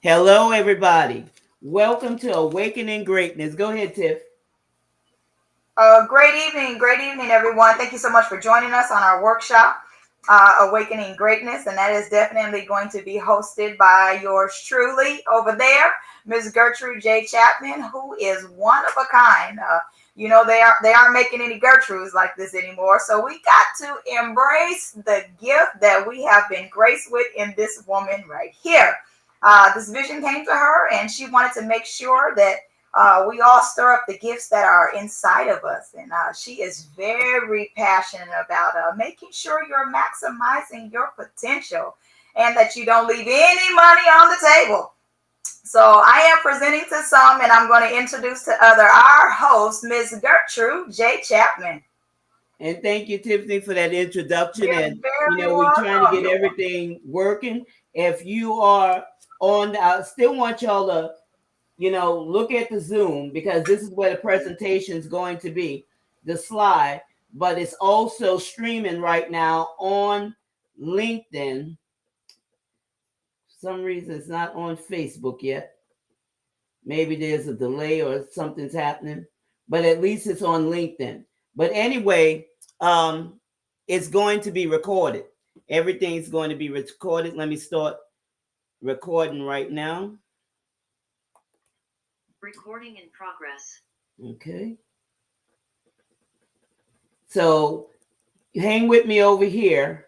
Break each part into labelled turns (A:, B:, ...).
A: Hello, everybody. Welcome to Awakening Greatness. Go ahead, Tiff.
B: Great evening, everyone. Thank you so much for joining us on our workshop, Awakening Greatness, and that is definitely going to be hosted by yours truly over there, Ms. Gertrude J. Chapman, who is one of a kind. They aren't making any Gertrudes like this anymore, so we got to embrace the gift that we have been graced with in this woman right here. This vision came to her, and she wanted to make sure that we all stir up the gifts that are inside of us. And she is very passionate about making sure you're maximizing your potential and that you don't leave any money on the table. So I am presenting to some, and I'm going to introduce to other our host, Ms. Gertrude J. Chapman.
A: And thank you, Tiffany, for that introduction.
B: You're
A: And,
B: very
A: we're trying to
B: welcome.
A: get everything working. If you are on, I still want y'all to, look at the Zoom because this is where the presentation is going to be, the slide. But it's also streaming right now on LinkedIn. For some reason, it's not on Facebook yet. Maybe there's a delay or something's happening, but at least it's on LinkedIn. But anyway, it's going to be recorded. Everything's going to be recorded. Let me start recording right now.
C: Recording in progress.
A: Okay. So hang with me over here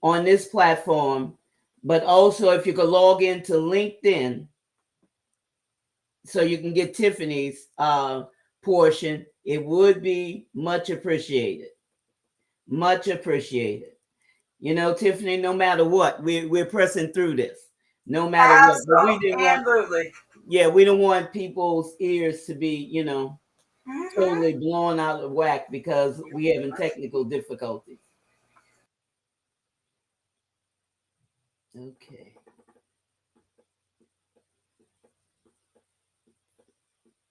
A: on this platform, but also if you could log into LinkedIn so you can get Tiffany's portion, it would be much appreciated. Much appreciated. Tiffany, no matter what, we're pressing through this. No matter what. But we didn't want,
B: Absolutely.
A: we don't want people's ears to be,
B: Mm-hmm.
A: totally blown out of whack because we having technical difficulties. Okay.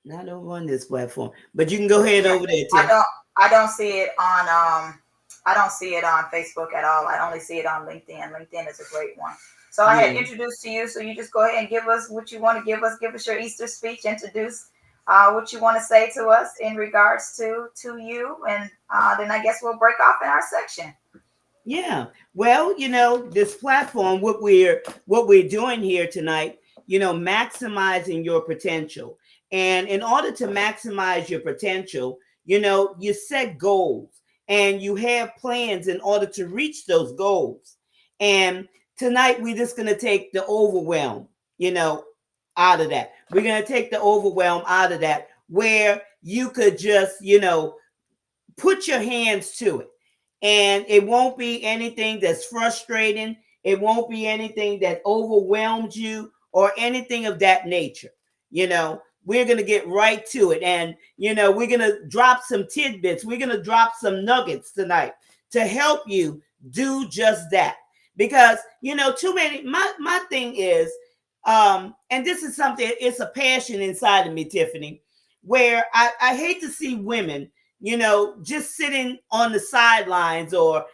A: Not over on this platform. But you can go ahead
B: Yeah,
A: over there,
B: I
A: Tiff.
B: don't I don't see it on I don't see it on Facebook at all. I only see it on LinkedIn. LinkedIn is a great one. So I had
A: Yeah.
B: introduced to you, so you just go ahead and give us what you want to give us. Give us your Easter speech. Introduce what you want to say to us in regards to you, and then I guess we'll break off in our section.
A: Yeah. Well, this platform, what we're doing here tonight, maximizing your potential. And in order to maximize your potential, you set goals and you have plans in order to reach those goals. And tonight we're just gonna take the overwhelm, out of that. We're gonna take the overwhelm out of that where you could just, put your hands to it. And it won't be anything that's frustrating. It won't be anything that overwhelms you or anything of that nature. We're going to get right to it. And, we're going to drop some tidbits. We're going to drop some nuggets tonight to help you do just that. Because, too many, my thing is, and this is something, it's a passion inside of me, Tiffany, where I hate to see women just sitting on the sidelines or,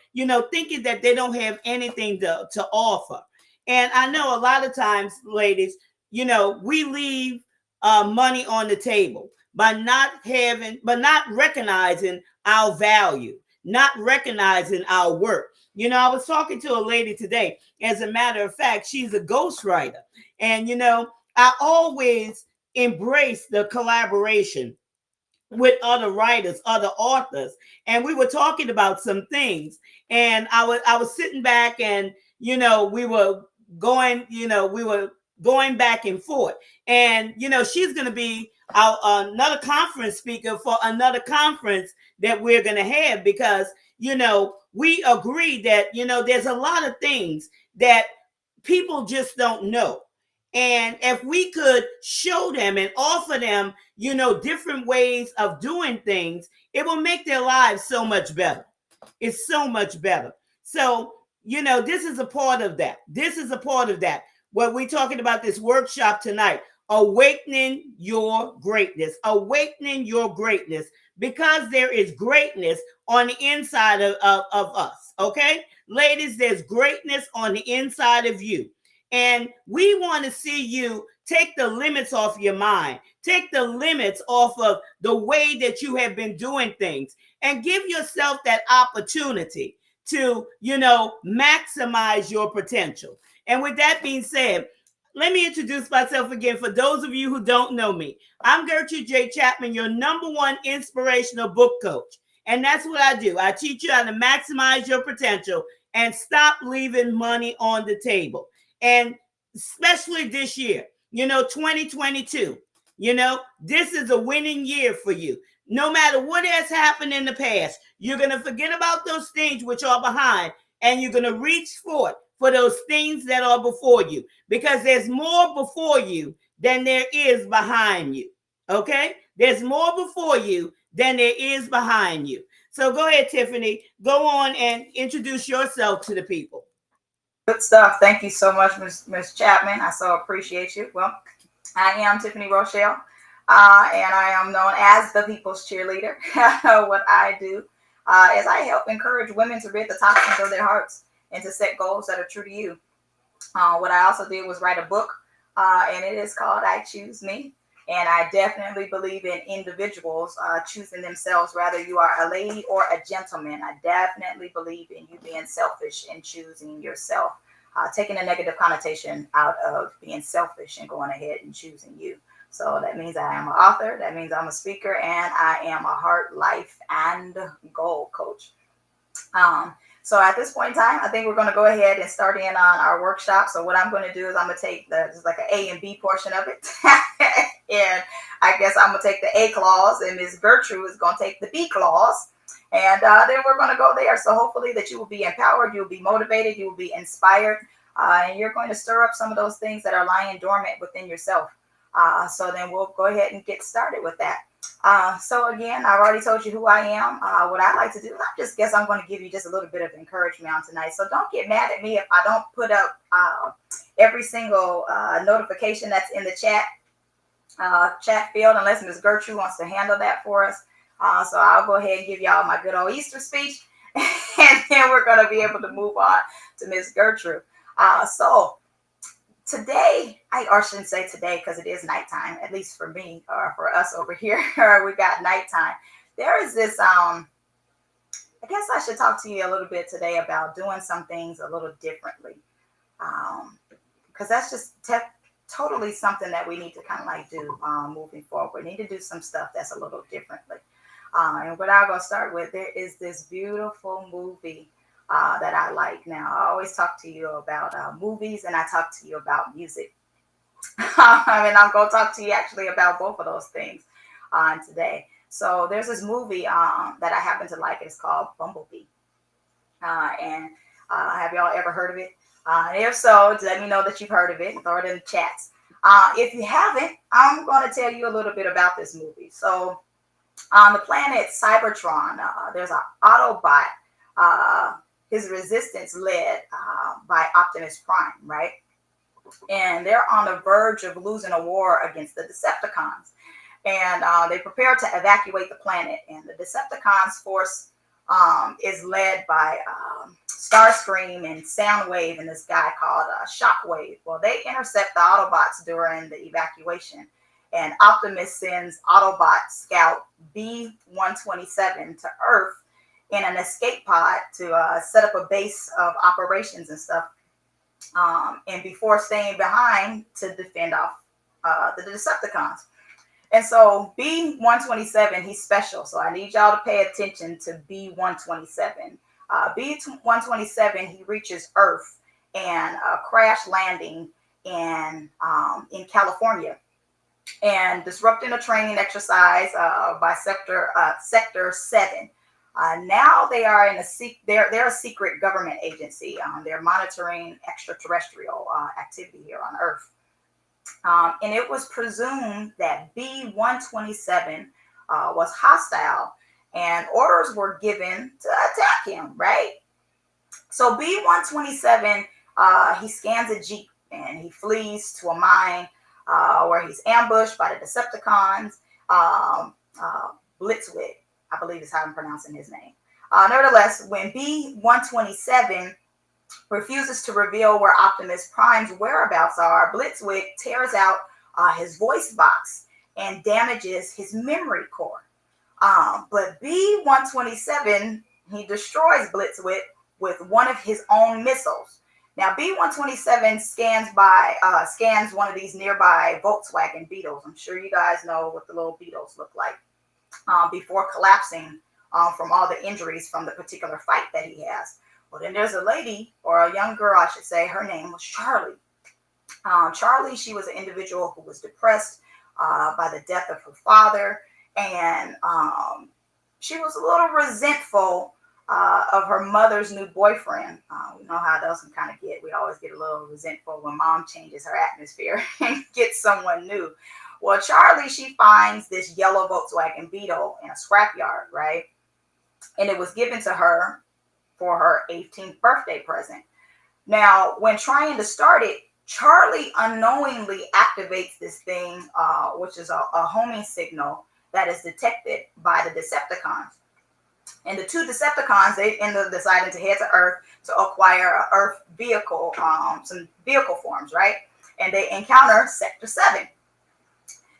A: thinking that they don't have anything to offer. And I know a lot of times, ladies, we leave money on the table by not recognizing our value, not recognizing our work. I was talking to a lady today. As a matter of fact, she's a ghostwriter. And, I always embrace the collaboration with other writers, other authors, and we were talking about some things. And I was sitting back, and we were going back and forth. And she's going to be another conference speaker for another conference that we're going to have because we agree that there's a lot of things that people just don't know. And if we could show them and offer them, different ways of doing things, it will make their lives so much better. It's so much better. So, this is a part of that. This is a part of that. What we're talking about this workshop tonight, awakening your greatness, awakening your greatness, because there is greatness on the inside of us. Okay. Ladies, there's greatness on the inside of you. And we want to see you take the limits off your mind, take the limits off of the way that you have been doing things, and give yourself that opportunity to, maximize your potential. And with that being said, let me introduce myself again for those of you who don't know me. I'm Gertrude J. Chapman, your number one inspirational book coach. And that's what I do. I teach you how to maximize your potential and stop leaving money on the table. And especially this year, 2022, this is a winning year for you. No matter what has happened in the past, you're going to forget about those things which are behind, and you're going to reach forth for those things that are before you, because there's more before you than there is behind you. Okay? There's more before you than there is behind you. So go ahead, Tiffany. Go on and introduce yourself to the people.
B: Good stuff. Thank you so much, Ms. Chapman. I so appreciate you. Well, I am Tiffany Rochelle, and I am known as the People's Cheerleader. What I do is I help encourage women to rid the toxins of their hearts and to set goals that are true to you. What I also did was write a book, and it is called I Choose Me. And I definitely believe in individuals choosing themselves, whether you are a lady or a gentleman. I definitely believe in you being selfish and choosing yourself, taking a negative connotation out of being selfish and going ahead and choosing you. So that means I am an author. That means I'm a speaker, and I am a heart, life, and goal coach. So at this point in time, I think we're going to go ahead and start in on our workshop. So what I'm going to do is I'm going to take just like an A and B portion of it. And I guess I'm going to take the A clause, and Ms. Gertrude is going to take the B clause. And then we're going to go there. So hopefully that you will be empowered, you'll be motivated, you will be inspired, and you're going to stir up some of those things that are lying dormant within yourself. So then we'll go ahead and get started with that. So again, I've already told you who I am. What I like to do, I just guess I'm going to give you just a little bit of encouragement on tonight. So don't get mad at me if I don't put up every single notification that's in the chat field, unless Ms. Gertrude wants to handle that for us. So I'll go ahead and give y'all my good old Easter speech, and then we're going to be able to move on to Ms. Gertrude. So today, or I shouldn't say today because it is nighttime, at least for me or for us over here, we got nighttime. There is this, I guess I should talk to you a little bit today about doing some things a little differently. Because that's just totally something that we need to kind of like do moving forward. We need to do some stuff that's a little differently. And what I'm going to start with, there is this beautiful movie that I like. Now, I always talk to you about movies, and I talk to you about music. And I'm going to talk to you actually about both of those things today. So there's this movie that I happen to like. It's called Bumblebee. And have y'all ever heard of it? If so, let me know that you've heard of it and throw it in the chats. If you haven't, I'm going to tell you a little bit about this movie. So on the planet Cybertron, there's an Autobot. His resistance led by Optimus Prime, right? And they're on the verge of losing a war against the Decepticons. And they prepare to evacuate the planet. And the Decepticons force is led by Starscream and Soundwave and this guy called Shockwave. Well, they intercept the Autobots during the evacuation. And Optimus sends Autobot scout B-127 to Earth in an escape pod to set up a base of operations and stuff. And before staying behind to defend off the Decepticons. And so B-127, he's special. So I need y'all to pay attention to B-127. B-127, he reaches Earth and crash landing in California and disrupting a training exercise by Sector 7. Now they are in they're a secret government agency. They're monitoring extraterrestrial activity here on Earth. And it was presumed that B-127 was hostile, and orders were given to attack him, right? So B-127, he scans a Jeep, and he flees to a mine where he's ambushed by the Decepticons. Blitzwig, I believe is how I'm pronouncing his name. Nevertheless, when B-127 refuses to reveal where Optimus Prime's whereabouts are, Blitzwing tears out his voice box and damages his memory core. But B-127, he destroys Blitzwing with one of his own missiles. Now, B-127 scans one of these nearby Volkswagen Beetles. I'm sure you guys know what the little Beetles look like, before collapsing from all the injuries from the particular fight that he has. Well, then there's a lady, or a young girl, I should say. Her name was Charlie. Charlie, she was an individual who was depressed by the death of her father, and she was a little resentful of her mother's new boyfriend. We know how those can kind of get. We always get a little resentful when mom changes her atmosphere and gets someone new. Well, Charlie, she finds this yellow Volkswagen Beetle in a scrapyard, right? And it was given to her for her 18th birthday present. Now, when trying to start it, Charlie unknowingly activates this thing, which is a homing signal that is detected by the Decepticons. And the two Decepticons, they end up deciding to head to Earth to acquire an Earth vehicle, some vehicle forms, right? And they encounter Sector 7.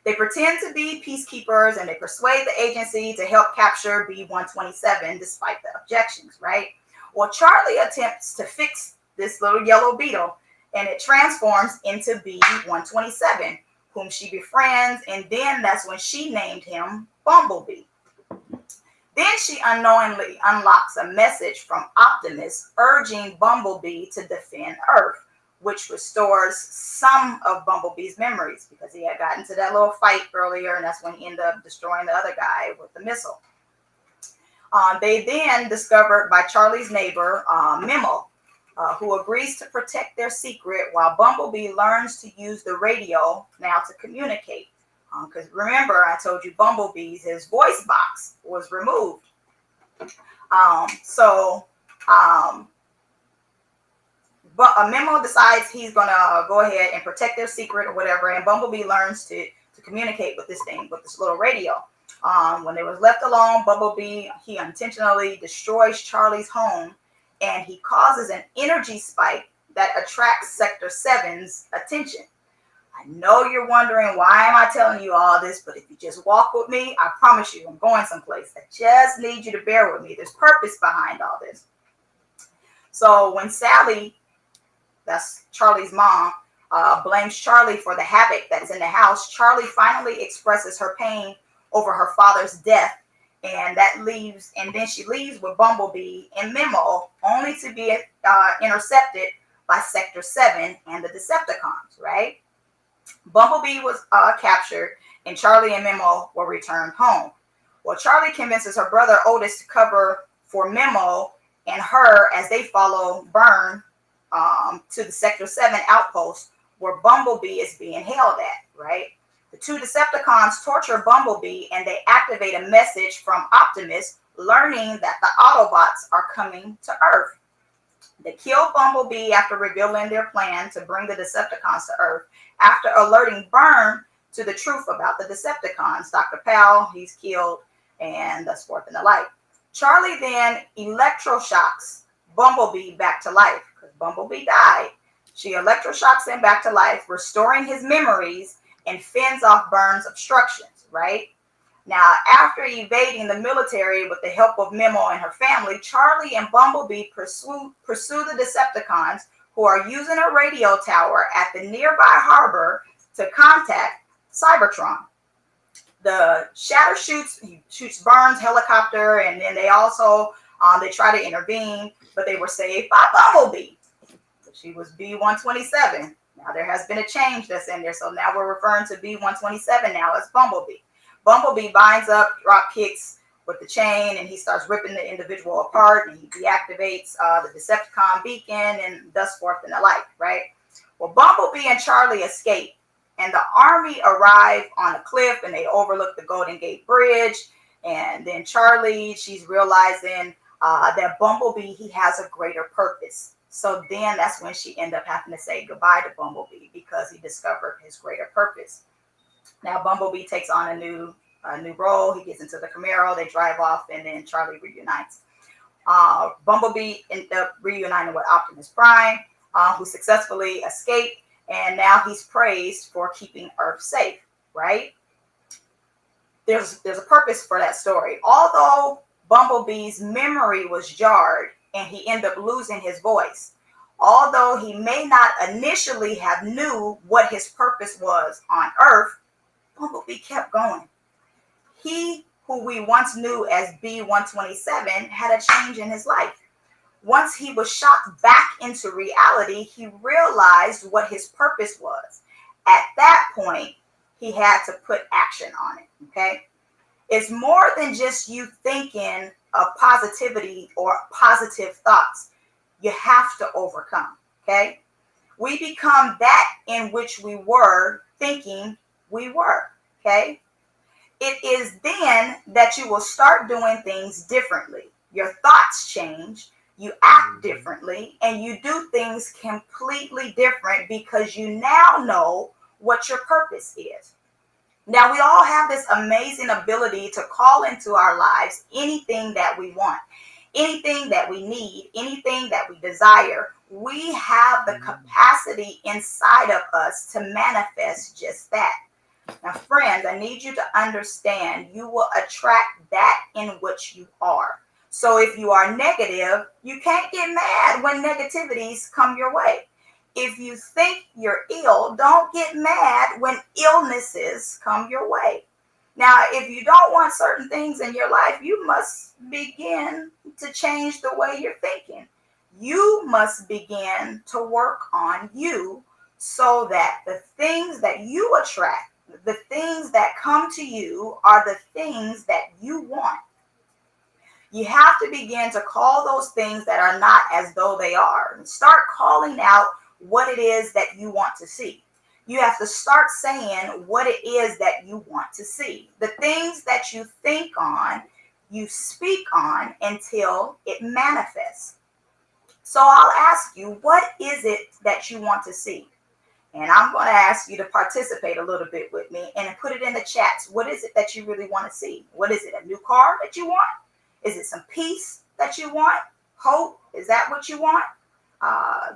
B: They pretend to be peacekeepers and they persuade the agency to help capture B-127 despite the objections, right? Well, Charlie attempts to fix this little yellow beetle and it transforms into B-127, whom she befriends, and then that's when she named him Bumblebee. Then she unknowingly unlocks a message from Optimus urging Bumblebee to defend Earth, which restores some of Bumblebee's memories because he had gotten to that little fight earlier, and that's when he ended up destroying the other guy with the missile. They then discovered by Charlie's neighbor, Memo, who agrees to protect their secret while Bumblebee learns to use the radio now to communicate. Because remember, I told you his voice box was removed. But Memo decides he's going to go ahead and protect their secret or whatever, and Bumblebee learns to communicate with this thing, with this little radio. When they was left alone, Bumblebee, he intentionally destroys Charlie's home, and he causes an energy spike that attracts Sector 7's attention. I know you're wondering, why am I telling you all this? But if you just walk with me, I promise you I'm going someplace. I just need you to bear with me. There's purpose behind all this. So when Sally, that's Charlie's mom, blames Charlie for the havoc that's in the house, Charlie finally expresses her pain over her father's death, and then she leaves with Bumblebee and Memo, only to be intercepted by Sector 7 and the Decepticons, right? Bumblebee was captured, and Charlie and Memo were returned home. Well, Charlie convinces her brother Otis to cover for Memo and her as they follow Byrne to the Sector 7 outpost where Bumblebee is being held at, right? The two Decepticons torture Bumblebee and they activate a message from Optimus learning that the Autobots are coming to Earth. They kill Bumblebee after revealing their plan to bring the Decepticons to Earth after alerting Byrne to the truth about the Decepticons. Dr. Powell, he's killed, and thus forth and the like. Charlie then electroshocks Bumblebee back to life because Bumblebee died. She electroshocks him back to life, restoring his memories and fends off Byrne's obstructions, right? Now, after evading the military with the help of Memo and her family, Charlie and Bumblebee pursue the Decepticons, who are using a radio tower at the nearby harbor to contact Cybertron. The Shatter shoots Byrne's helicopter, and then they also they try to intervene, but they were saved by Bumblebee. She was B-127. Now there has been a change that's in there, so now we're referring to B-127 now as Bumblebee. Bumblebee binds up, drop kicks with the chain, and he starts ripping the individual apart, and he deactivates the Decepticon beacon, and thus forth and the like, right? Well, Bumblebee and Charlie escape, and the army arrive on a cliff, and they overlook the Golden Gate Bridge, and then Charlie, she's realizing that Bumblebee, he has a greater purpose. So then that's when she ended up having to say goodbye to Bumblebee because he discovered his greater purpose. Now Bumblebee takes on a new role. He gets into the Camaro. They drive off, and then Charlie reunites. Bumblebee ended up reuniting with Optimus Prime, who successfully escaped, and now he's praised for keeping Earth safe, right? There's a purpose for that story. Although Bumblebee's memory was jarred and he ended up losing his voice, although he may not initially have knew what his purpose was on Earth, Bumblebee kept going. He, who we once knew as B-127, had a change in his life. Once he was shocked back into reality, he realized what his purpose was. At that point, he had to put action on it, okay? It's more than just you thinking of positivity or positive thoughts. You have to overcome, okay? We become that in which we were thinking we were, okay? It is then that you will start doing things differently. Your thoughts change, you act differently, and you do things completely different because you now know what your purpose is. Now, we all have this amazing ability to call into our lives anything that we want, anything that we need, anything that we desire. We have the capacity inside of us to manifest just that. Now, friends, I need you to understand you will attract that in which you are. So if you are negative, you can't get mad when negativities come your way. If you think you're ill, don't get mad when illnesses come your way. Now, if you don't want certain things in your life, you must begin to change the way you're thinking. You must begin to work on you so that the things that you attract, the things that come to you, are the things that you want. You have to begin to call those things that are not as though they are, and start calling out what it is that you want to see. You have to start saying what it is that you want to see. The things that you think on, you speak on until it manifests. So I'll ask you, what is it that you want to see? And I'm going to ask you to participate a little bit with me and put it in the chats. What is it that you really want to see? What is it? A new car that you want? Is it some peace that you want? Hope? Is that what you want?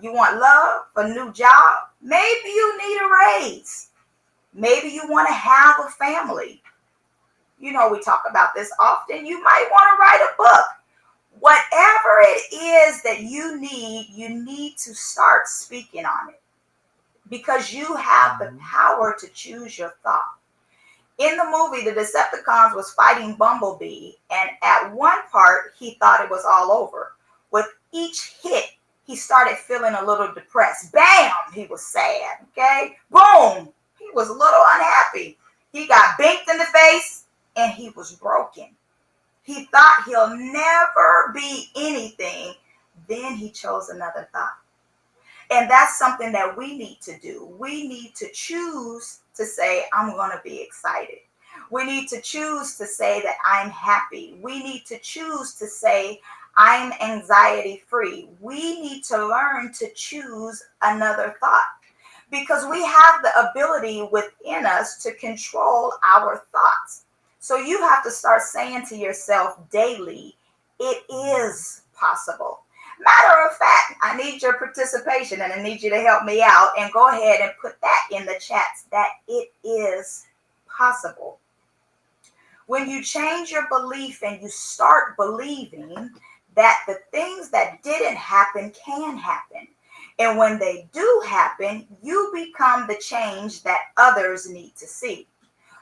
B: You want love, a new job? Maybe you need a raise. Maybe you want to have a family. You know, we talk about this often. You might want to write a book. Whatever it is that you need to start speaking on it, because you have the power to choose your thought. In the movie, the Decepticons was fighting Bumblebee, and at one part, he thought it was all over. With each hit, he started feeling a little depressed. Bam! He was sad, okay? Boom! He was a little unhappy. He got binked in the face, and he was broken. He thought he'll never be anything. Then he chose another thought. And that's something that we need to do. We need to choose to say, I'm going to be excited. We need to choose to say that I'm happy. We need to choose to say, I'm anxiety free. We need to learn to choose another thought, because we have the ability within us to control our thoughts. So you have to start saying to yourself daily, it is possible. Matter of fact, I need your participation and I need you to help me out and go ahead and put that in the chats, that it is possible. When you change your belief and you start believing that the things that didn't happen can happen, and when they do happen, you become the change that others need to see,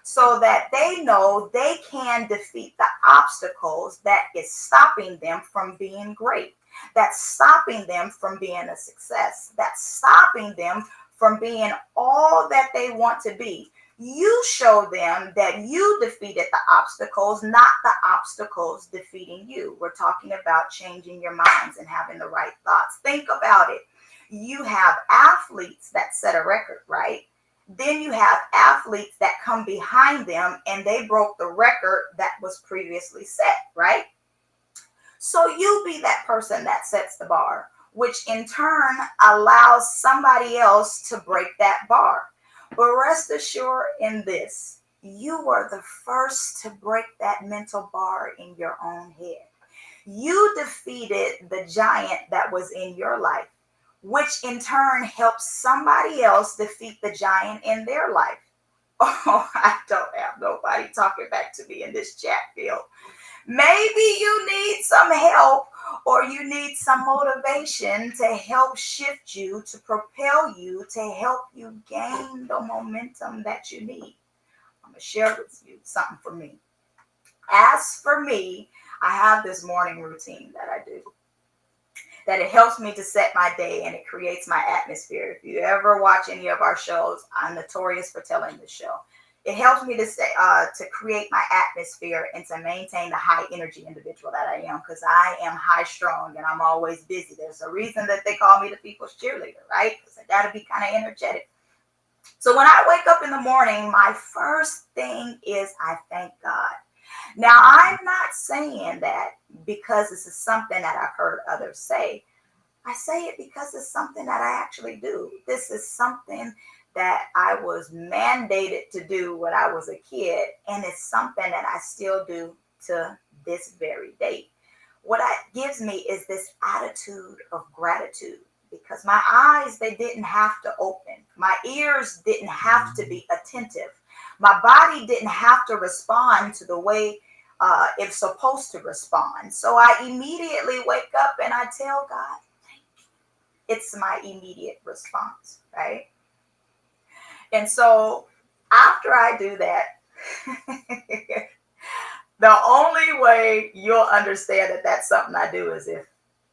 B: so that they know they can defeat the obstacles that is stopping them from being great, that's stopping them from being a success, that's stopping them from being all that they want to be. You show them that you defeated the obstacles, not the obstacles defeating you. We're talking about changing your minds and having the right thoughts. Think about it. You have athletes that set a record, right? Then you have athletes that come behind them and they broke the record that was previously set, right? So you be that person that sets the bar, which in turn allows somebody else to break that bar. But rest assured in this, you were the first to break that mental bar in your own head. You defeated the giant that was in your life, which in turn helps somebody else defeat the giant in their life. Oh, I don't have nobody talking back to me in this chat field. Maybe you need some help or you need some motivation to help shift you, to propel you, to help you gain the momentum that you need. I'm going to share with you something for me. As for me, I have this morning routine that I do, that it helps me to set my day and it creates my atmosphere. If you ever watch any of our shows, I'm notorious for telling the show. It helps me to create my atmosphere and to maintain the high energy individual that I am, because I am high strung and I'm always busy. There's a reason that they call me the people's cheerleader, right? Because I got to be kind of energetic. So when I wake up in the morning, my first thing is I thank God. Now, I'm not saying that because this is something that I've heard others say. I say it because it's something that I actually do. This is something that I was mandated to do when I was a kid, and it's something that I still do to this very day. What it gives me is this attitude of gratitude, because my eyes, they didn't have to open. My ears didn't have to be attentive. My body didn't have to respond to the way it's supposed to respond. So I immediately wake up and I tell God, it's my immediate response, right? And so after I do that, the only way you'll understand that that's something I do is if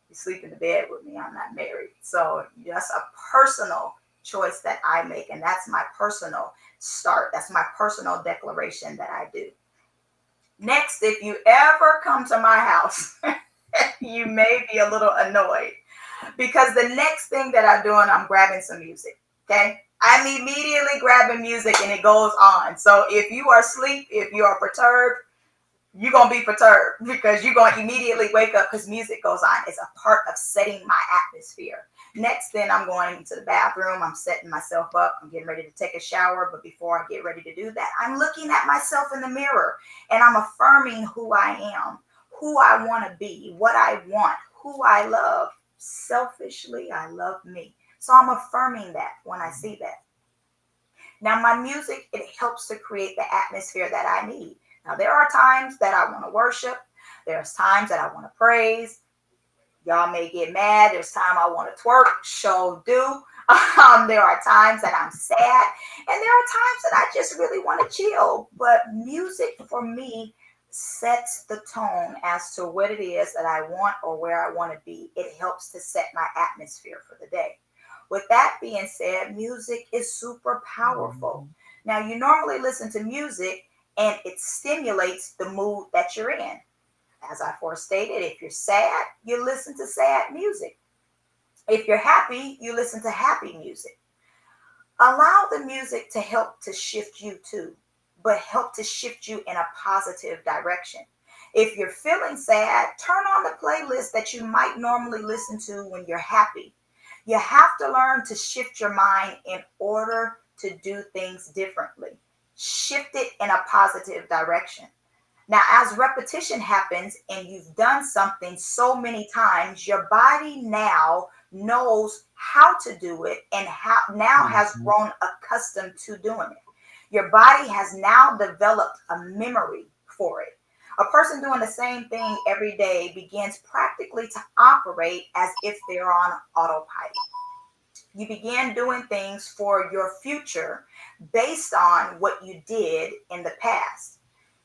B: you sleep in the bed with me. I'm not married. So that's a personal choice that I make. And that's my personal start. That's my personal declaration that I do. Next, if you ever come to my house, you may be a little annoyed, because the next thing that I'm doing, I'm grabbing some music. Okay. I'm immediately grabbing music and it goes on. So if you are asleep, if you are perturbed, you're going to be perturbed because you're going to immediately wake up because music goes on. It's a part of setting my atmosphere. Next, then I'm going to the bathroom. I'm setting myself up. I'm getting ready to take a shower. But before I get ready to do that, I'm looking at myself in the mirror and I'm affirming who I am, who I want to be, what I want, who I love. Selfishly, I love me. So I'm affirming that when I see that. Now, my music, it helps to create the atmosphere that I need. Now, there are times that I want to worship. There's times that I want to praise. Y'all may get mad. There's time I want to twerk. Show do. There are times that I'm sad. And there are times that I just really want to chill. But music for me sets the tone as to what it is that I want or where I want to be. It helps to set my atmosphere for the day. With that being said, music is super powerful. Now, you normally listen to music and it stimulates the mood that you're in. As I forestated, if you're sad, you listen to sad music. If you're happy, you listen to happy music. Allow the music to help to shift you too, but help to shift you in a positive direction. If you're feeling sad, turn on the playlist that you might normally listen to when you're happy. You have to learn to shift your mind in order to do things differently. Shift it in a positive direction. Now, as repetition happens and you've done something so many times, your body now knows how to do it and now has grown accustomed to doing it. Your body has now developed a memory for it. A person doing the same thing every day begins practically to operate as if they're on autopilot. You begin doing things for your future based on what you did in the past.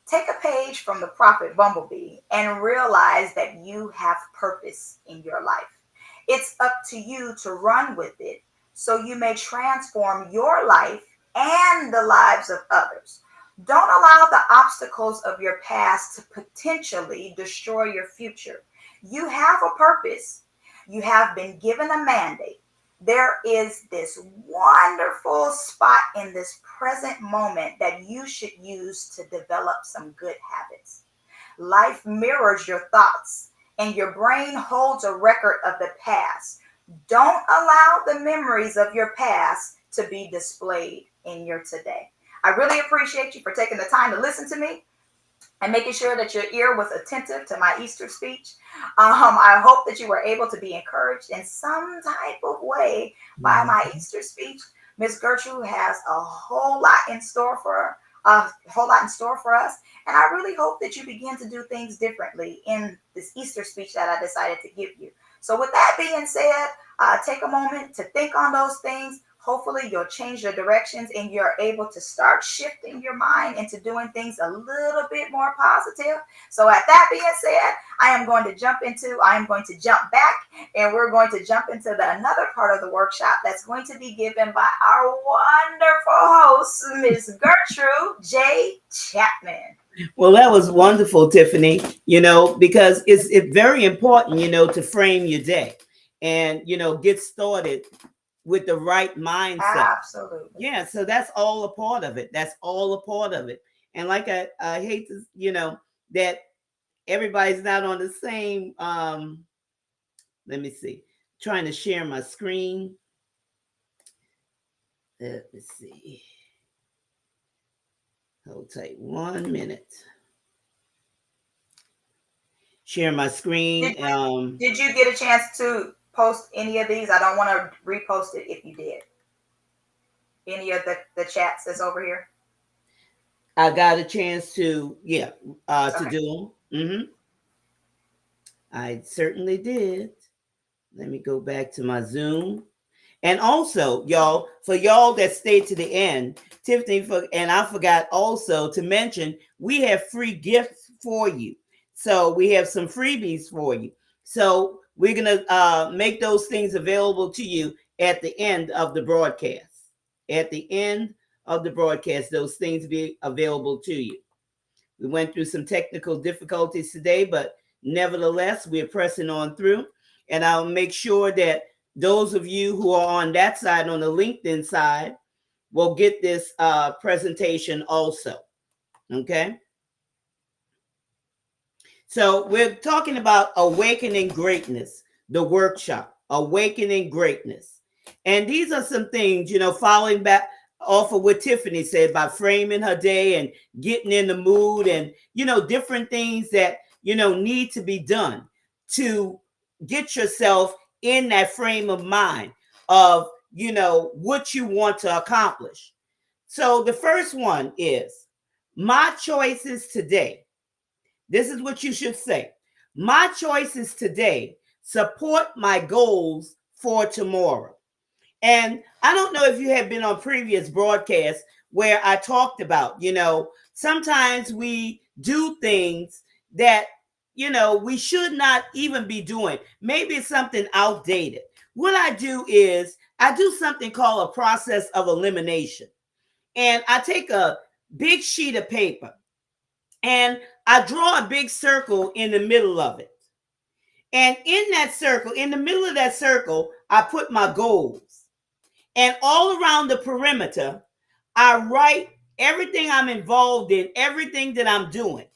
B: Take a page from the Prophet Bumblebee and realize that you have purpose in your life. It's up to you to run with it so you may transform your life and the lives of others. Don't allow the obstacles of your past to potentially destroy your future. You have a purpose. You have been given a mandate. There is this wonderful spot in this present moment that you should use to develop some good habits. Life mirrors your thoughts, and your brain holds a record of the past. Don't allow the memories of your past to be displayed in your today. I really appreciate you for taking the time to listen to me. and making sure that your ear was attentive to my Easter speech. I hope that you were able to be encouraged in some type of way by my Easter speech. Miss Gertrude has a whole lot in store for us, and I really hope that you begin to do things differently in this Easter speech that I decided to give you. So, with that being said, take a moment to think on those things. Hopefully, you'll change your directions and you're able to start shifting your mind into doing things a little bit more positive. So, at that being said, I am going to jump back, and we're going to jump into another part of the workshop that's going to be given by our wonderful host, Ms. Gertrude J. Chapman.
A: Well, that was wonderful, Tiffany, because it's very important, to frame your day and, get started with the right mindset.
B: Absolutely.
A: Yeah, so that's all a part of it. That's all a part of it. And like I hate to, that everybody's not on the same let me see. Trying to share my screen. Let me see. Hold tight 1 minute. Share my screen.
B: Did you get a chance to post any of these? I don't want to repost it if you did. Any of the chats that's over here?
A: I got a chance to, to do them. I certainly did. Let me go back to my Zoom. And also, y'all, for y'all that stayed to the end, Tiffany, and I forgot also to mention, we have free gifts for you. So we have some freebies for you. So we're going to make those things available to you at the end of the broadcast. At the end of the broadcast, those things be available to you. We went through some technical difficulties today, but nevertheless, we're pressing on through. And I'll make sure that those of you who are on that side, on the LinkedIn side, will get this presentation also. Okay? So we're talking about Awakening Greatness, the workshop, Awakening Greatness. And these are some things, following back off of what Tiffany said about framing her day and getting in the mood and, different things that, need to be done to get yourself in that frame of mind of, what you want to accomplish. So the first one is my choices today. This is what you should say. My choices today support my goals for tomorrow. And I don't know if you have been on previous broadcasts where I talked about, sometimes we do things that, we should not even be doing. Maybe it's something outdated. What I do is I do something called a process of elimination. And I take a big sheet of paper and I draw a big circle in the middle of it. And in that circle, in the middle of that circle, I put my goals. And all around the perimeter, I write everything I'm involved in, everything that I'm doing.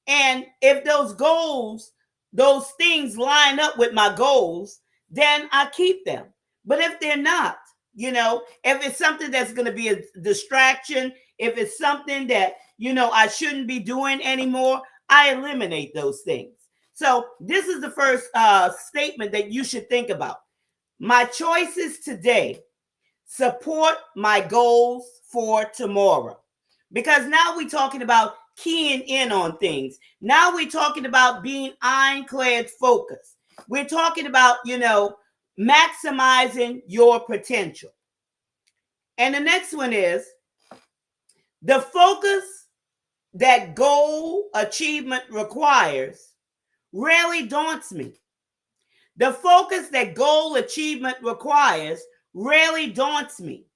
A: And if those goals, those things line up with my goals, then I keep them. But if they're not, if it's something that's going to be a distraction, if it's something that, I shouldn't be doing anymore, I eliminate those things. So this is the first statement that you should think about. My choices today support my goals for tomorrow. Because now we're talking about keying in on things. Now we're talking about being ironclad focused. We're talking about, maximizing your potential. And the next one is the focus that goal achievement requires rarely daunts me. The focus that goal achievement requires rarely daunts me.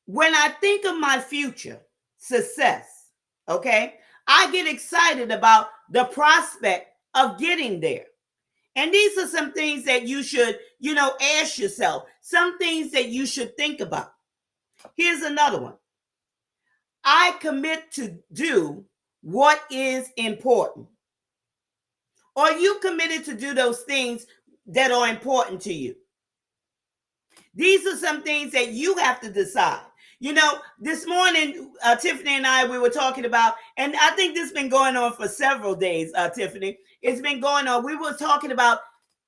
A: When I think of my future success, okay, I get excited about the prospect of getting there. And these are some things that you should, ask yourself, some things that you should think about. Here's another one. I commit to do what is important. Are you committed to do those things that are important to you? These are some things that you have to decide. You know, this morning, Tiffany and I, we were talking about, and I think this has been going on for several days, Tiffany. It's been going on. We were talking about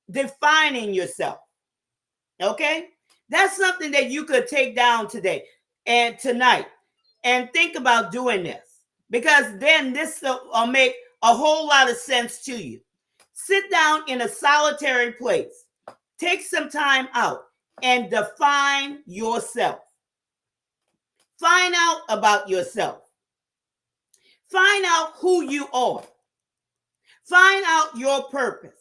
A: defining yourself. Okay? That's something that you could take down today and tonight and think about doing this, because then this will make a whole lot of sense to you. Sit down in a solitary place. Take some time out and define yourself. Find out about yourself. Find out who you are. Find out your purpose.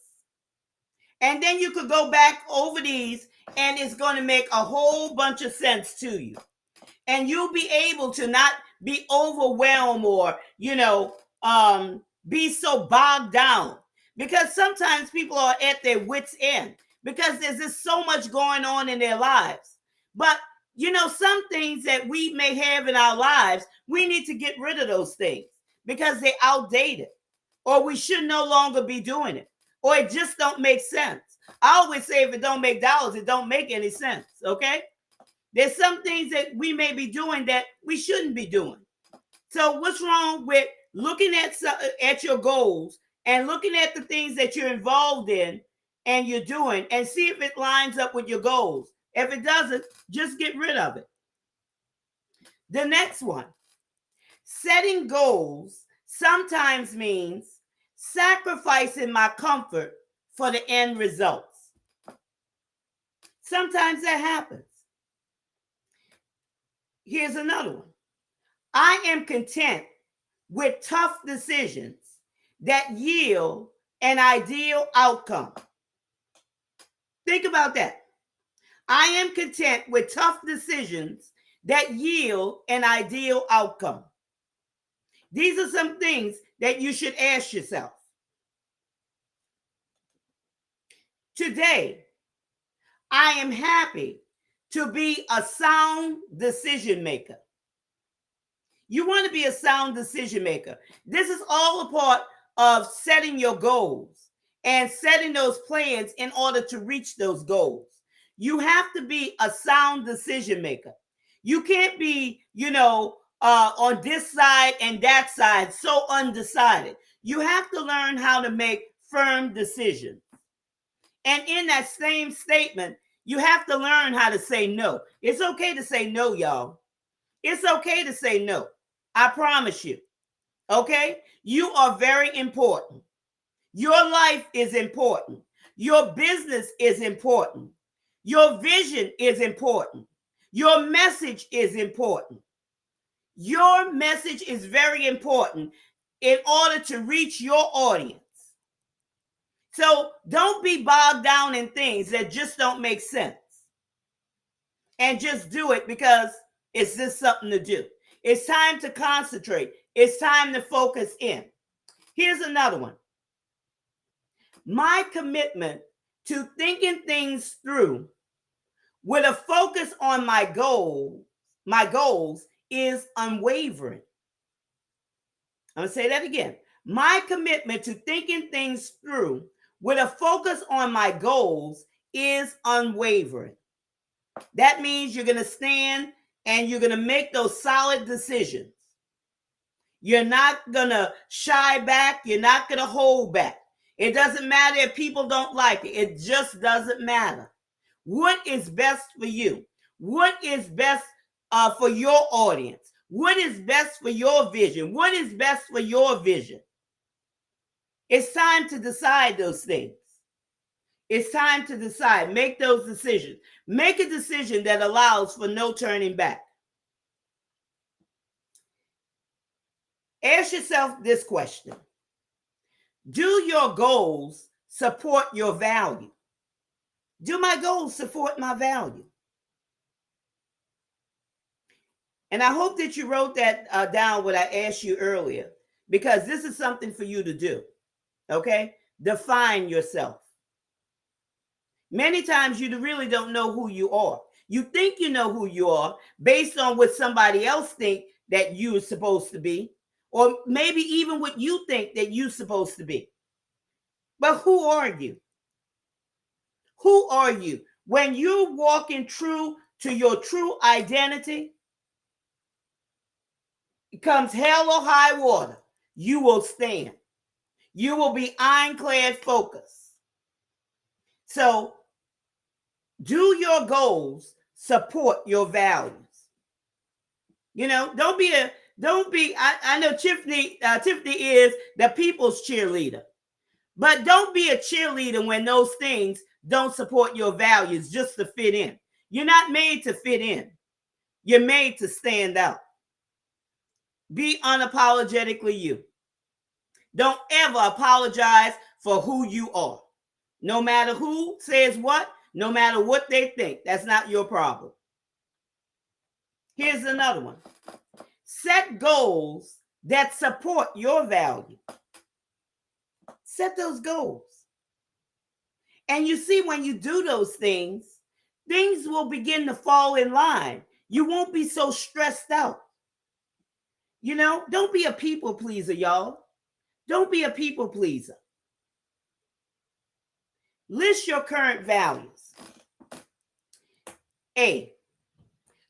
A: And then you could go back over these, and it's going to make a whole bunch of sense to you. And you'll be able to not be overwhelmed or, be so bogged down. Because sometimes people are at their wits' end because there's just so much going on in their lives. But, some things that we may have in our lives, we need to get rid of those things because they're outdated, or we should no longer be doing it, or it just don't make sense. I always say if it don't make dollars, it don't make any sense, okay? There's some things that we may be doing that we shouldn't be doing. So what's wrong with looking at your goals and looking at the things that you're involved in and you're doing, and see if it lines up with your goals? If it doesn't, just get rid of it. The next one, setting goals sometimes means sacrificing my comfort for the end results. Sometimes that happens. Here's another one. I am content with tough decisions that yield an ideal outcome. Think about that. I am content with tough decisions that yield an ideal outcome. These are some things that you should ask yourself. Today, I am happy to be a sound decision maker. You want to be a sound decision maker. This is all a part of setting your goals and setting those plans in order to reach those goals. You have to be a sound decision maker. You can't be, on this side and that side, so undecided. You have to learn how to make firm decisions. And in that same statement, you have to learn how to say no. It's okay to say no, y'all. It's okay to say no. I promise you. Okay? You are very important. Your life is important. Your business is important. Your vision is important. Your message is important. Your message is very important in order to reach your audience. So don't be bogged down in things that just don't make sense. And just do it because it's just something to do. It's time to concentrate. It's time to focus in. Here's another one. My commitment to thinking things through with a focus on my goals is unwavering. I'm going to say that again. My commitment to thinking things through with a focus on my goals is unwavering. That means you're going to stand and you're going to make those solid decisions. You're not going to shy back. You're not going to hold back. It doesn't matter if people don't like it. It just doesn't matter. What is best for you? What is best for your audience? What is best for your vision? What is best for your vision? It's time to decide those things. It's time to decide. Make those decisions. Make a decision that allows for no turning back. Ask yourself this question. Do your goals support your value? Do my goals support my value? And I hope that you wrote that down, what I asked you earlier, because this is something for you to do. Okay? Define yourself. Many times you really don't know who you are. You think you know who you are based on what somebody else think that you are supposed to be, or maybe even what you think that you're supposed to be. But who are you? Who are you? When you're walking true to your true identity, comes hell or high water, you will stand. You will be ironclad focused. So do your goals support your values? You know, don't be, I know Tiffany is the people's cheerleader, but don't be a cheerleader when those things don't support your values just to fit in. You're not made to fit in. You're made to stand out. Be unapologetically you. Don't ever apologize for who you are. No matter who says what, no matter what they think, that's not your problem. Here's another one. Set goals that support your value. Set those goals. And you see, when you do those things, things will begin to fall in line. You won't be so stressed out. You know, don't be a people pleaser, y'all. Don't be a people pleaser. List your current values. A,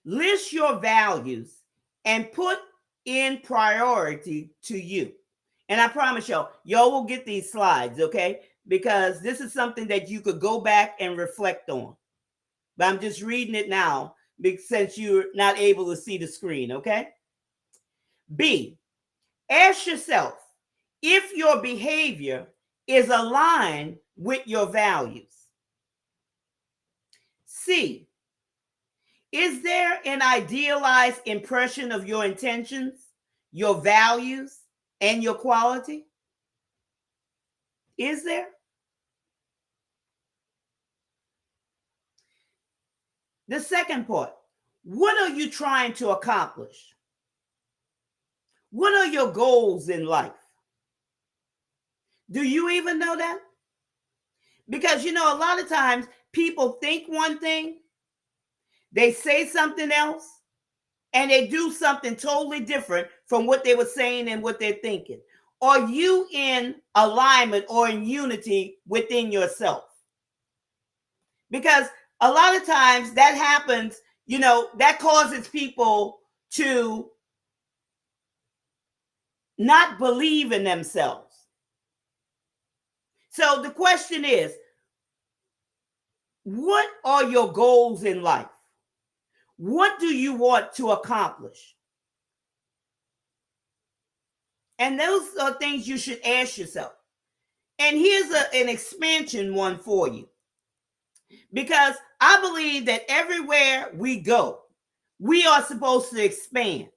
A: list your values and put in priority to you. And I promise y'all will get these slides, okay? Because this is something that you could go back and reflect on. But I'm just reading it now since you're not able to see the screen, okay? B, ask yourself if your behavior is aligned with your values. C, is there an idealized impression of your intentions, your values, and your quality? Is there? The second part, what are you trying to accomplish? What are your goals in life? Do you even know that? Because, you know, a lot of times people think one thing, they say something else, and they do something totally different from what they were saying and what they're thinking. Are you in alignment or in unity within yourself? Because a lot of times that happens, you know, that causes people to not believe in themselves. So the question is, what are your goals in life? What do you want to accomplish? And those are things you should ask yourself. And here's an expansion one for you. Because I believe that everywhere we go, we are supposed to expand.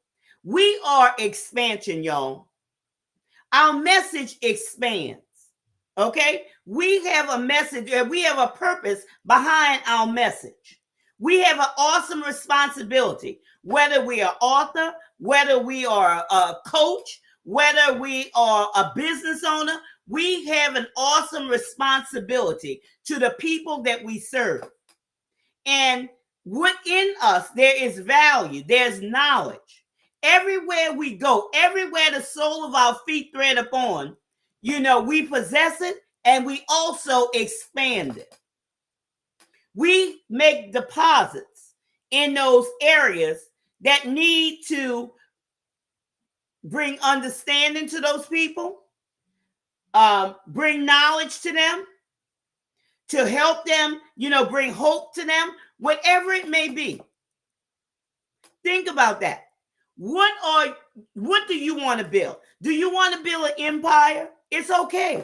A: We are expansion, y'all. Our message expands. Okay? We have a message, we have a purpose behind our message. We have an awesome responsibility, whether we are author, whether we are a coach, whether we are a business owner, we have an awesome responsibility to the people that we serve. And within us, there is value, there's knowledge. Everywhere we go, everywhere the sole of our feet tread upon, you know, we possess it and we also expand it. We make deposits in those areas that need to bring understanding to those people, bring knowledge to them, to help them, you know, bring hope to them, whatever it may be. Think about that. What do you want to build? Do you want to build an empire? It's okay.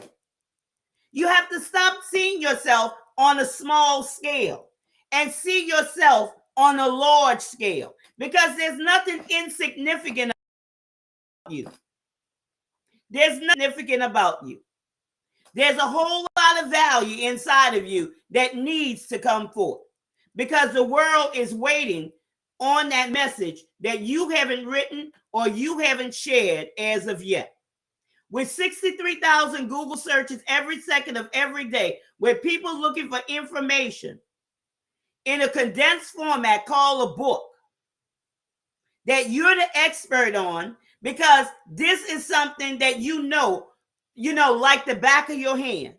A: You have to stop seeing yourself on a small scale and see yourself on a large scale, because there's nothing insignificant about you. There's nothing significant about you. There's a whole lot of value inside of you that needs to come forth, because the world is waiting on that message that you haven't written or you haven't shared as of yet. With 63,000 Google searches every second of every day, with people looking for information in a condensed format called a book that you're the expert on, because this is something that you know, like the back of your hand.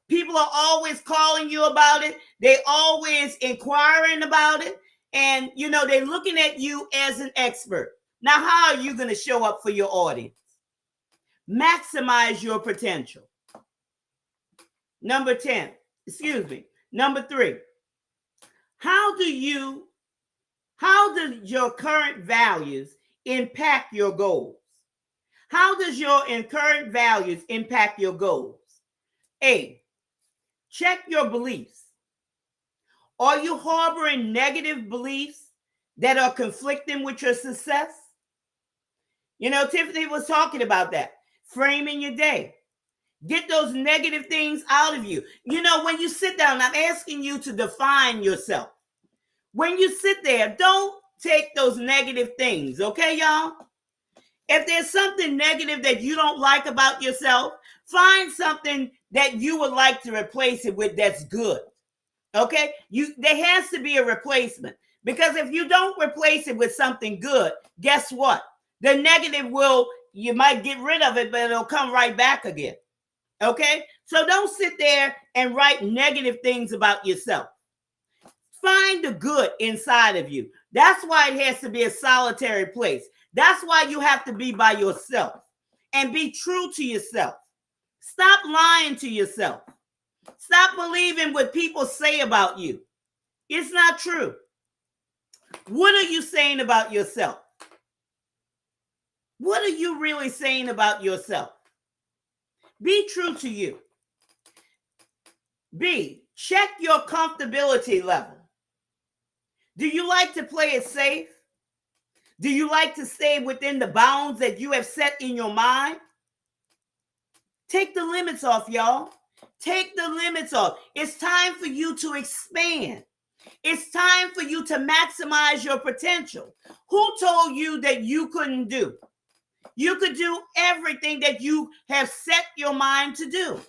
A: People are always calling you about it. They always inquiring about it. And, they're looking at you as an expert. Now, how are you going to show up for your audience? Maximize your potential. Number 3, how do your current values impact your goals? How does your current values impact your goals? A, check your beliefs. Are you harboring negative beliefs that are conflicting with your success? You know, Tiffany was talking about that. Framing your day. Get those negative things out of you. You know, when you sit down, I'm asking you to define yourself. When you sit there, don't take those negative things, okay, y'all? If there's something negative that you don't like about yourself, find something that you would like to replace it with that's good. Okay? There has to be a replacement. Because if you don't replace it with something good, guess what? The negative you might get rid of it, but it'll come right back again. Okay? So don't sit there and write negative things about yourself. Find the good inside of you. That's why it has to be a solitary place. That's why you have to be by yourself and be true to yourself. Stop lying to yourself. Stop believing what people say about you. It's not true. What are you saying about yourself? What are you really saying about yourself? Be true to you. B, check your comfortability level. Do you like to play it safe? Do you like to stay within the bounds that you have set in your mind? Take the limits off, y'all. Take the limits off. It's time for you to expand. It's time for you to maximize your potential. Who told you that you couldn't do? You could do everything that you have set your mind to do.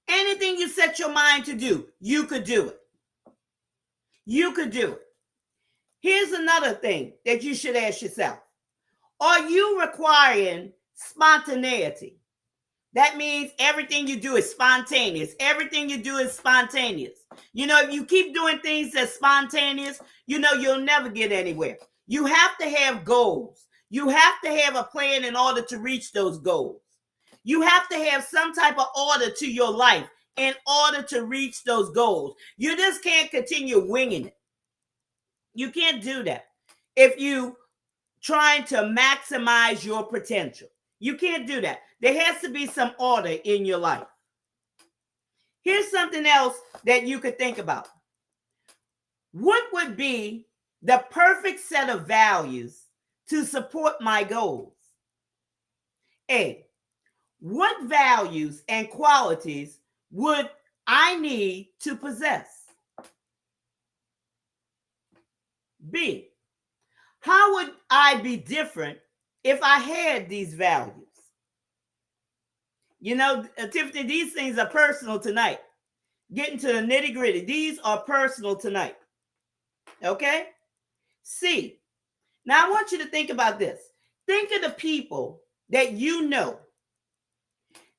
A: Anything you set your mind to do, you could do it. You could do it. Here's another thing that you should ask yourself. Are you requiring spontaneity? That means everything you do is spontaneous. Everything you do is spontaneous. You know, if you keep doing things that's spontaneous, you know, you'll never get anywhere. You have to have goals. You have to have a plan in order to reach those goals. You have to have some type of order to your life in order to reach those goals. You just can't continue winging it. You can't do that if you trying to maximize your potential. You can't do that. There has to be some order in your life. Here's something else that you could think about. What would be the perfect set of values to support my goals? A, what values and qualities would I need to possess? B, how would I be different if I had these values? You know, Tiffany, these things are personal tonight. Getting to the nitty gritty. These are personal tonight. Okay? C, now I want you to think about this. Think of the people that you know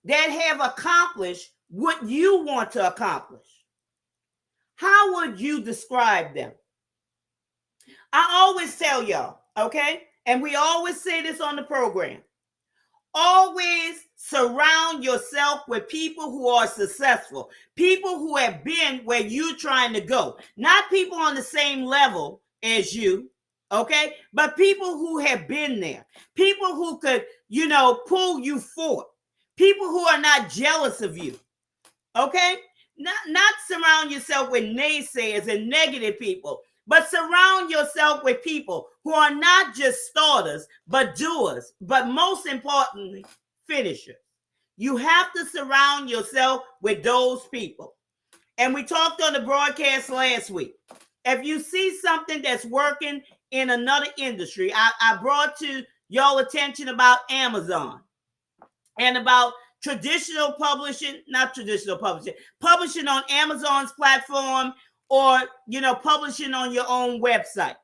A: that have accomplished what you want to accomplish. How would you describe them? I always tell y'all, okay? And we always say this on the program. Always surround yourself with people who are successful, people who have been where you're trying to go, not people on the same level as you, okay? But people who have been there, people who could, you know, pull you forward, people who are not jealous of you, okay? Not surround yourself with naysayers and negative people, but surround yourself with people who are not just starters, but doers, but most importantly, finishers. You have to surround yourself with those people. And we talked on the broadcast last week. If you see something that's working in another industry, I brought to y'all attention about Amazon and about traditional publishing, not traditional publishing, publishing on Amazon's platform, or, you know, publishing on your own website.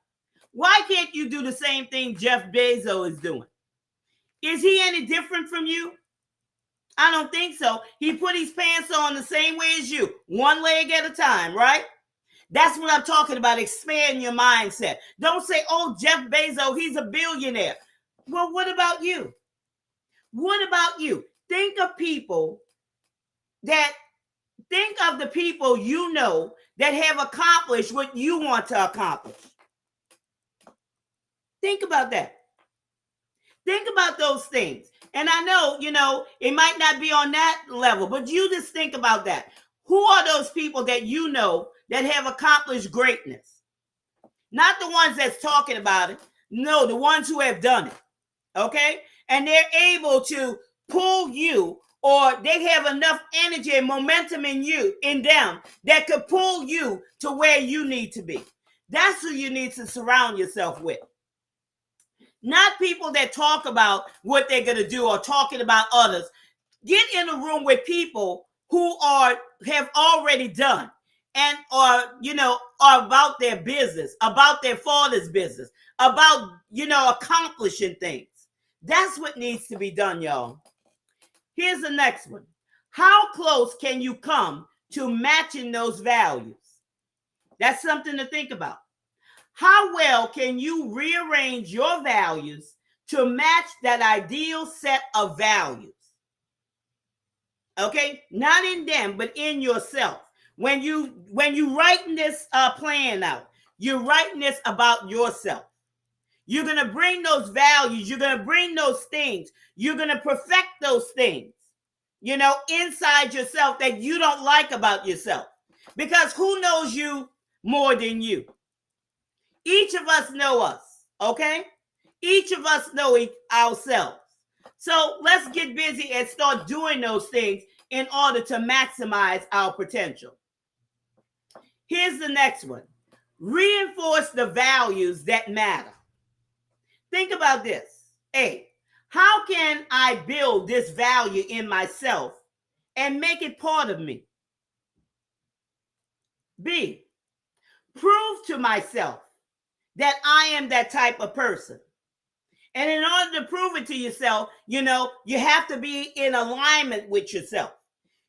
A: Why can't you do the same thing Jeff Bezos is doing? Is he any different from you? I don't think so. He put his pants on the same way as you, one leg at a time, right? That's what I'm talking about. Expand your mindset. Don't say, oh, Jeff Bezos, he's a billionaire. Well, what about you? What about you? Think of the people you know that have accomplished what you want to accomplish. Think about that. Think about those things. And I know, it might not be on that level, but you just think about that. Who are those people that you know that have accomplished greatness? Not the ones that's talking about it. No, the ones who have done it. Okay? And they're able to pull you, or they have enough energy and momentum in them that could pull you to where you need to be. That's who you need to surround yourself with. Not people that talk about what they're going to do or talking about others. Get in a room with people who have already done and are about their business, about their father's business, about, accomplishing things. That's what needs to be done, y'all. Here's the next one. How close can you come to matching those values? That's something to think about. How well can you rearrange your values to match that ideal set of values? Okay, not in them, but in yourself. When you writing this plan out, you're writing this about yourself. You're going to bring those values. You're going to bring those things. You're going to perfect those things, inside yourself that you don't like about yourself. Because who knows you more than you? Each of us know us, okay? Each of us know ourselves. So let's get busy and start doing those things in order to maximize our potential. Here's the next one. Reinforce the values that matter. Think about this. A, how can I build this value in myself and make it part of me? B, prove to myself that I am that type of person. And in order to prove it to yourself, you have to be in alignment with yourself.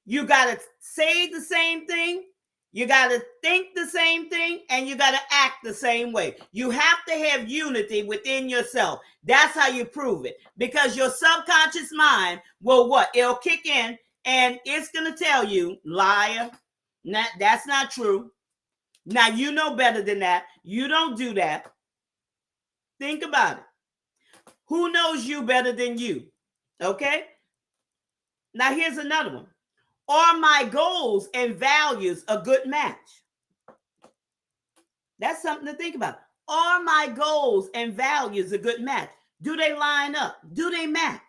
A: You got to say the same thing. You got to think the same thing, and you got to act the same way. You have to have unity within yourself. That's how you prove it. Because your subconscious mind will what? It'll kick in, and it's going to tell you, liar, that's not true. Now, you know better than that. You don't do that. Think about it. Who knows you better than you? Okay? Now, here's another one. Are my goals and values a good match? That's something to think about. Are my goals and values a good match? Do they line up? Do they match?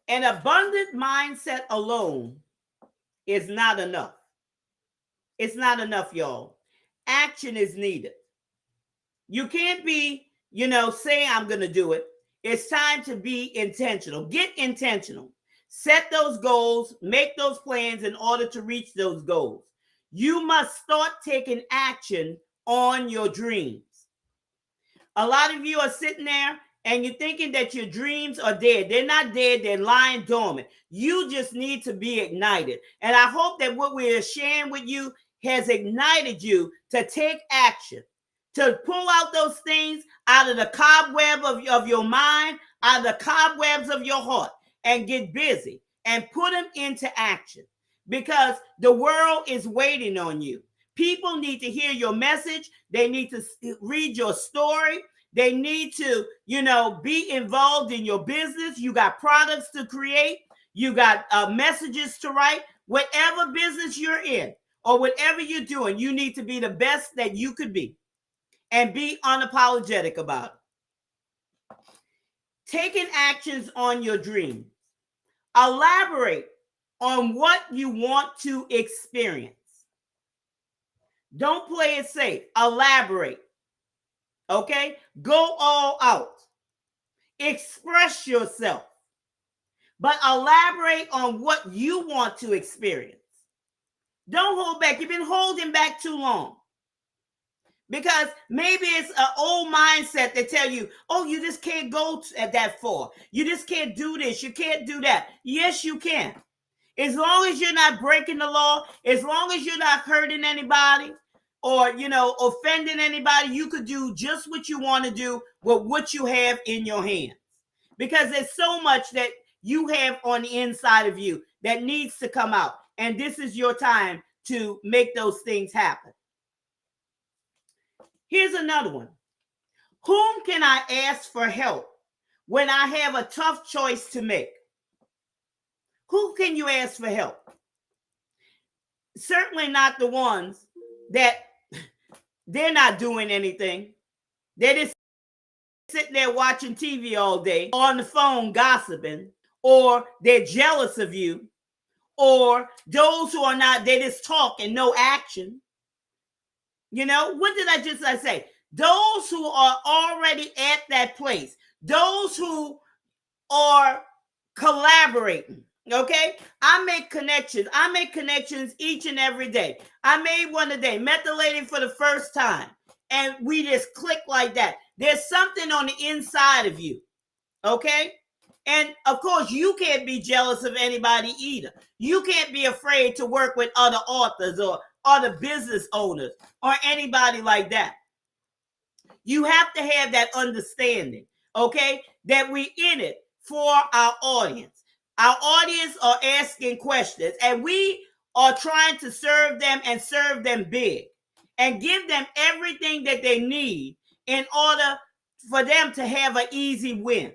A: An abundant mindset alone is not enough. It's not enough, y'all. Action is needed. You can't be, say I'm going to do it. It's time to be intentional. Get intentional. Set those goals, make those plans in order to reach those goals. You must start taking action on your dreams. A lot of you are sitting there and you're thinking that your dreams are dead. They're not dead. They're lying dormant. You just need to be ignited. And I hope that what we're sharing with you has ignited you to take action, to pull out those things out of the cobweb of your mind, out of the cobwebs of your heart, and get busy and put them into action, because the world is waiting on you. People need to hear your message. They need to read your story. They need to, be involved in your business. You got products to create. You got messages to write. Whatever business you're in or whatever you're doing, you need to be the best that you could be and be unapologetic about it. Taking actions on your dreams. Elaborate on what you want to experience. Don't play it safe. Elaborate. Okay? Go all out. Express yourself. But elaborate on what you want to experience. Don't hold back. You've been holding back too long. Because maybe it's an old mindset that tell you, oh, you just can't go that far. You just can't do this. You can't do that. Yes, you can. As long as you're not breaking the law, as long as you're not hurting anybody or, offending anybody, you could do just what you want to do with what you have in your hands. Because there's so much that you have on the inside of you that needs to come out. And this is your time to make those things happen. Here's another one. Whom can I ask for help when I have a tough choice to make? Who can you ask for help? Certainly not the ones that they're not doing anything. They're just sitting there watching TV all day, on the phone gossiping, or they're jealous of you, or those who are not, they just talk and no action. What did I just say? Those who are already at that place, those who are collaborating. Okay, I make connections each and every day. I made one today, met the lady for the first time, and we just click like that. There's something on the inside of you. Okay, and of course you can't be jealous of anybody either. You can't be afraid to work with other authors or other business owners or anybody like that. You have to have that understanding, okay, that we in it for our audience. Our audience are asking questions, and we are trying to serve them and serve them big and give them everything that they need in order for them to have an easy win.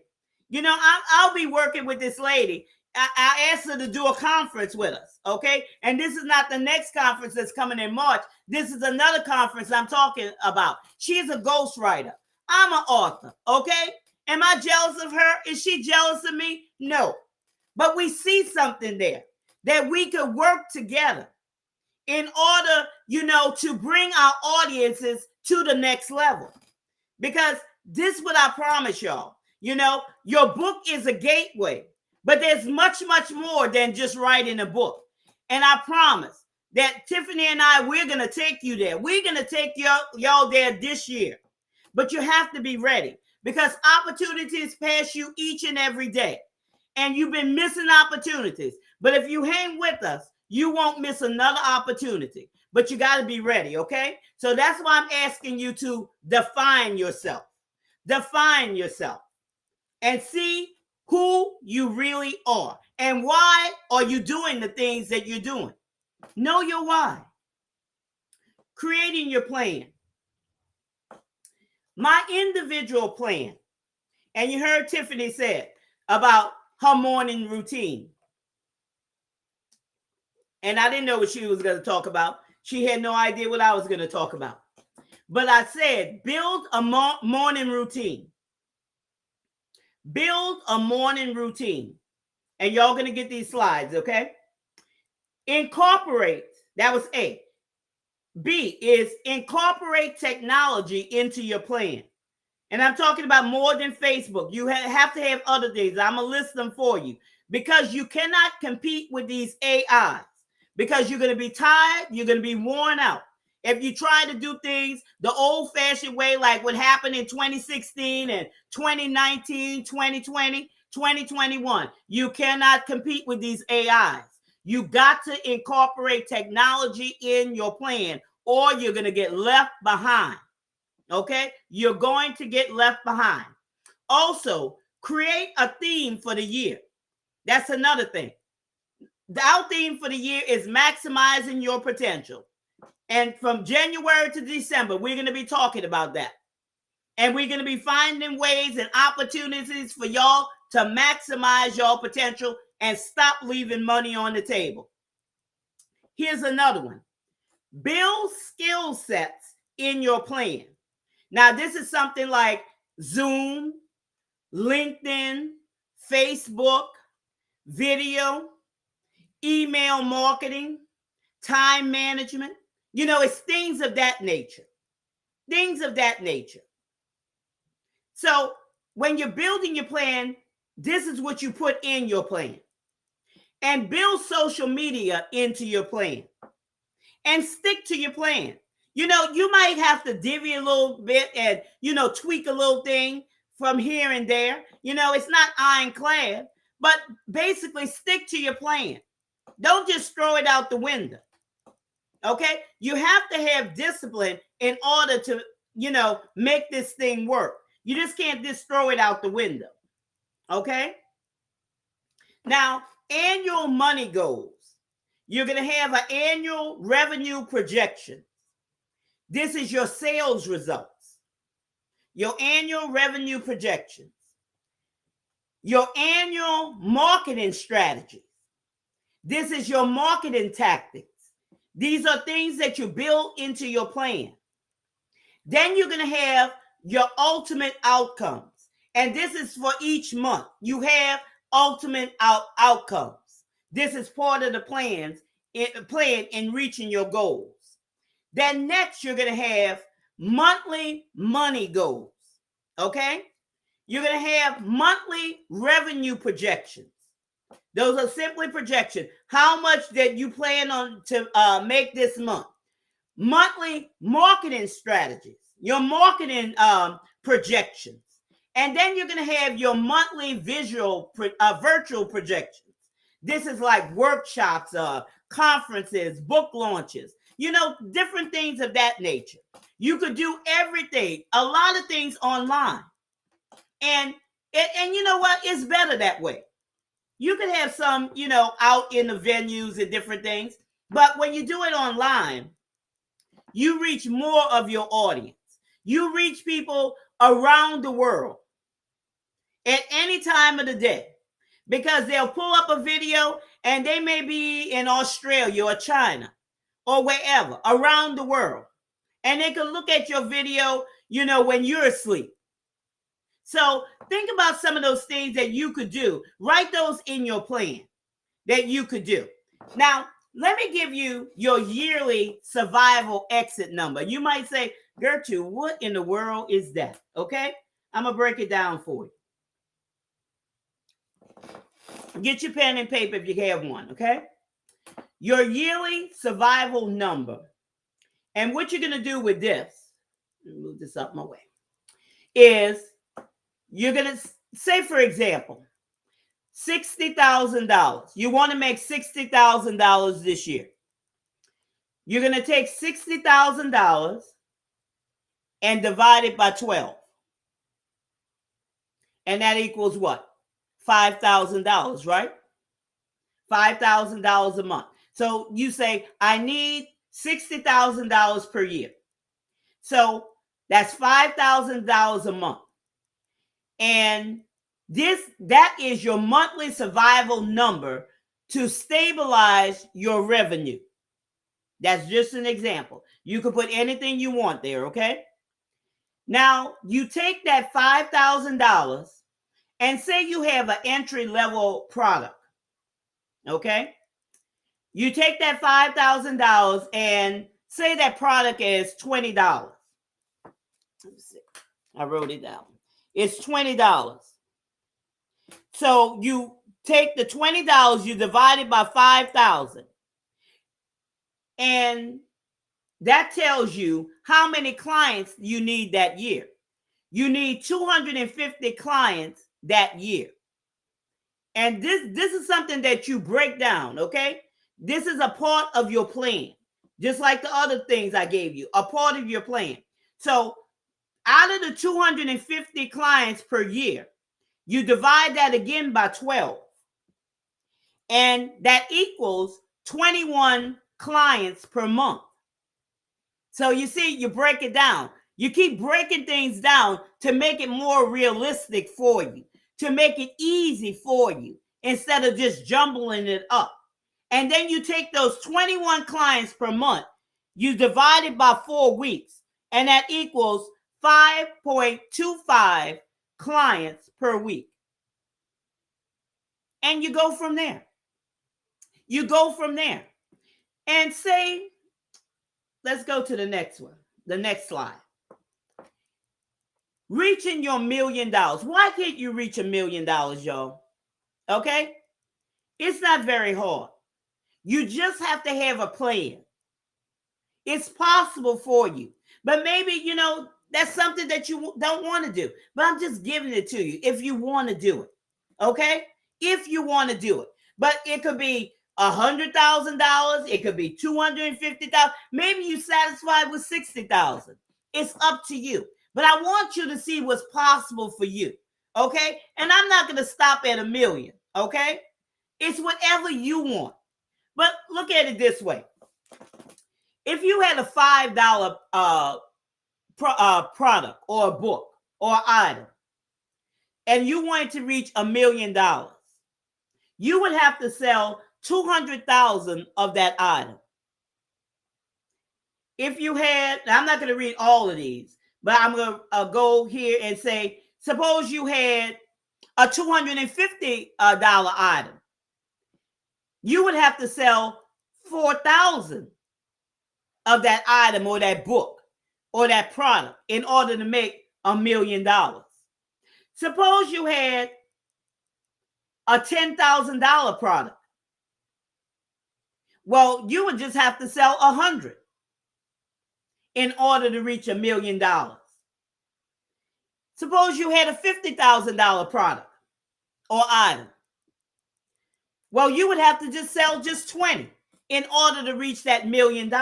A: I'll be working with this lady. I asked her to do a conference with us, okay? And this is not the next conference that's coming in March. This is another conference I'm talking about. She's a ghostwriter. I'm an author, okay? Am I jealous of her? Is she jealous of me? No. But we see something there that we could work together in order, to bring our audiences to the next level. Because this is what I promise y'all. Your book is a gateway, but there's much, much more than just writing a book. And I promise that Tiffany and I, we're going to take you there. We're going to take y'all there this year. But you have to be ready because opportunities pass you each and every day. And you've been missing opportunities. But if you hang with us, you won't miss another opportunity. But you got to be ready, okay? So that's why I'm asking you to define yourself. Define yourself. And see who you really are. And why are you doing the things that you're doing? Know your why. Creating your plan. My individual plan. And you heard Tiffany said about her morning routine. And I didn't know what she was going to talk about. She had no idea what I was going to talk about. But I said, build a morning routine. Build a morning routine. And y'all going to get these slides, okay? Incorporate. That was A. B is incorporate technology into your plan. And I'm talking about more than Facebook. You have to have other things. I'm going to list them for you because you cannot compete with these AIs because you're going to be tired. You're going to be worn out. If you try to do things the old-fashioned way, like what happened in 2016 and 2019, 2020, 2021, you cannot compete with these AIs. You got to incorporate technology in your plan or you're going to get left behind. Okay, you're going to get left behind. Also, create a theme for the year. That's another thing. Our theme for the year is maximizing your potential. And from January to December, we're going to be talking about that. And we're going to be finding ways and opportunities for y'all to maximize your potential and stop leaving money on the table. Here's another one. Build skill sets in your plan. Now, this is something like Zoom, LinkedIn, Facebook, video, email marketing, time management. It's things of that nature. Things of that nature. So when you're building your plan, this is what you put in your plan. And build social media into your plan. And stick to your plan. You might have to divvy a little bit and, tweak a little thing from here and there. It's not ironclad, but basically stick to your plan. Don't just throw it out the window. Okay? You have to have discipline in order to, make this thing work. You just can't just throw it out the window. Okay? Now, annual money goals. You're going to have an annual revenue projection. This is your sales results, your annual revenue projections, your annual marketing strategies. This is your marketing tactics. These are things that you build into your plan. Then you're going to have your ultimate outcomes. And this is for each month. You have ultimate outcomes. This is part of the plan in reaching your goals. Then next, you're going to have monthly money goals. Okay? You're going to have monthly revenue projections. Those are simply projections. How much that you plan on to make this month. Monthly marketing strategies, your marketing projections. And then you're going to have your monthly virtual projections. This is like workshops, conferences, book launches, different things of that nature. You could do everything, a lot of things online. And you know what? It's better that way. You can have some, out in the venues and different things. But when you do it online, you reach more of your audience. You reach people around the world at any time of the day, because they'll pull up a video and they may be in Australia or China or wherever around the world. And they can look at your video, when you're asleep. So think about some of those things that you could do. Write those in your plan that you could do. Now, let me give you your yearly survival exit number. You might say, Gertrude, what in the world is that? Okay, I'm going to break it down for you. Get your pen and paper if you have one, okay? Your yearly survival number. And what you're going to do with this, let me move this up my way, is you're going to say, for example, $60,000. You want to make $60,000 this year. You're going to take $60,000 and divide it by 12. And that equals what? $5,000, right? $5,000 a month. So you say, I need $60,000 per year. So that's $5,000 a month. And that is your monthly survival number to stabilize your revenue. That's just an example. You can put anything you want there, okay? Now, you take that $5,000 and say you have an entry-level product, okay? You take that $5,000 and say that product is $20. Let me see. I wrote it down. It's $20. So you take the $20, you divide it by 5,000. And that tells you how many clients you need that year. You need 250 clients that year. And this is something that you break down, okay? This is a part of your plan, just like the other things I gave you, a part of your plan. So out of the 250 clients per year, you divide that again by 12. And that equals 21 clients per month. So you see, you break it down. You keep breaking things down to make it more realistic for you, to make it easy for you, instead of just jumbling it up. And then you take those 21 clients per month, you divide it by 4 weeks, and that equals 5.25 clients per week. And you go from there. You go from there. And say, let's go to the next one, the next slide. Reaching your $1 million. Why can't you reach $1 million, y'all? Okay? It's not very hard. You just have to have a plan. It's possible for you. But maybe, that's something that you don't want to do. But I'm just giving it to you if you want to do it. Okay? If you want to do it. But it could be $100,000. It could be $250,000. Maybe you satisfied with $60,000. It's up to you. But I want you to see what's possible for you. Okay? And I'm not going to stop at $1 million. Okay? It's whatever you want. But look at it this way. If you had a $5 product or a book or item, and you wanted to reach $1 million, you would have to sell 200,000 of that item. If you had, I'm not going to read all of these, but I'm going to go here and say, suppose you had a $250 item. You would have to sell 4,000 of that item or that book or that product in order to make $1 million. Suppose you had a $10,000 product. Well, you would just have to sell 100 in order to reach $1 million. Suppose you had a $50,000 product or item. Well, you would have to just sell just 20 in order to reach that $1 million.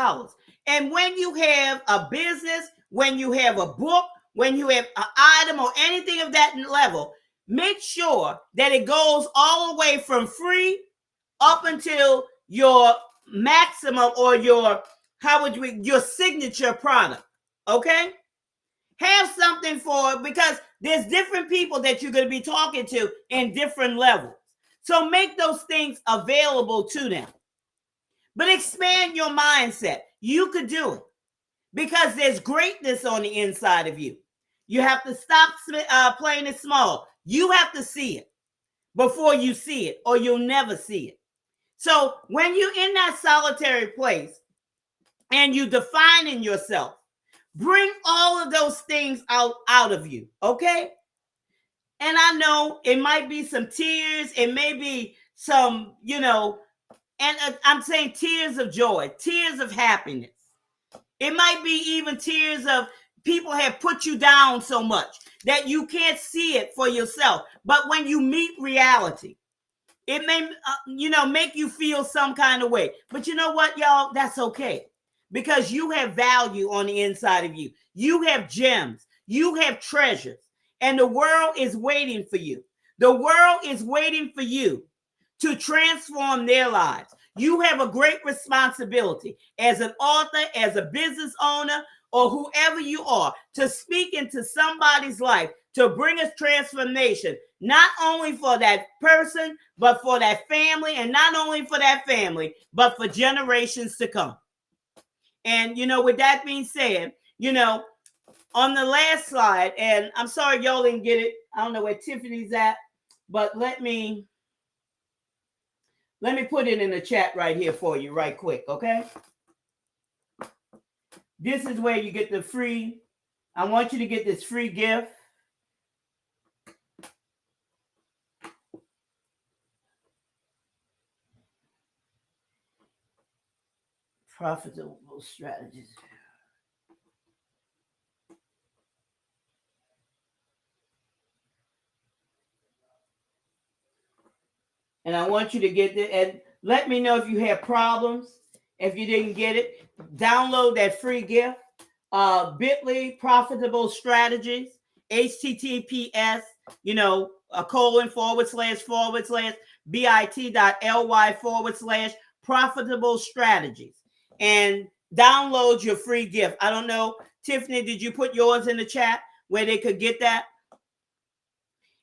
A: And when you have a business, when you have a book, when you have an item or anything of that level, make sure that it goes all the way from free up until your maximum or your signature product. Okay? Have something for it, because there's different people that you're going to be talking to in different levels. So make those things available to them. But expand your mindset. You could do it, because there's greatness on the inside of you. You have to stop playing it small. You have to see it before you see it, or you'll never see it. So when you're in that solitary place and you defining yourself, bring all of those things out of you, okay? And I know it might be some tears. It may be some, and I'm saying tears of joy, tears of happiness. It might be even tears of people have put you down so much that you can't see it for yourself. But when you meet reality, it may, make you feel some kind of way. But you know what, y'all? That's okay. Because you have value on the inside of you. You have gems. You have treasures. And the world is waiting for you. The world is waiting for you to transform their lives. You have a great responsibility as an author, as a business owner, or whoever you are, to speak into somebody's life, to bring us transformation, not only for that person, but for that family, and not only for that family, but for generations to come. And, with that being said, on the last slide, and I'm sorry y'all didn't get it. I don't know where Tiffany's at, but let me put it in the chat right here for you right quick, okay? This is where you get the free, I want you to get this free gift. Profitable strategies. And I want you to get it, and let me know if you have problems. If you didn't get it, download that free gift. Bit.ly profitable strategies, HTTPS, :// bit.ly/ profitable strategies, and download your free gift. I don't know, Tiffany, did you put yours in the chat where they could get that?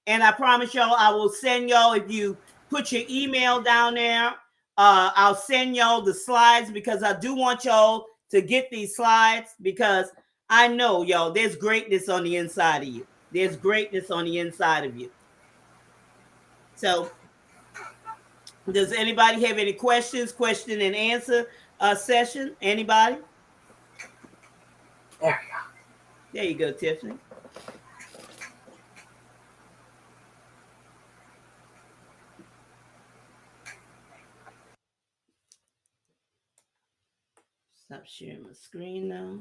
A: And I promise y'all, I will send y'all, if you put your email down there, I'll send y'all the slides, because I do want y'all to get these slides, because I know, y'all, there's greatness on the inside of you. There's greatness on the inside of you. So does anybody have any questions, question and answer session? Anybody?
B: There you go.
A: There you go, Tiffany. Stop sharing my screen now.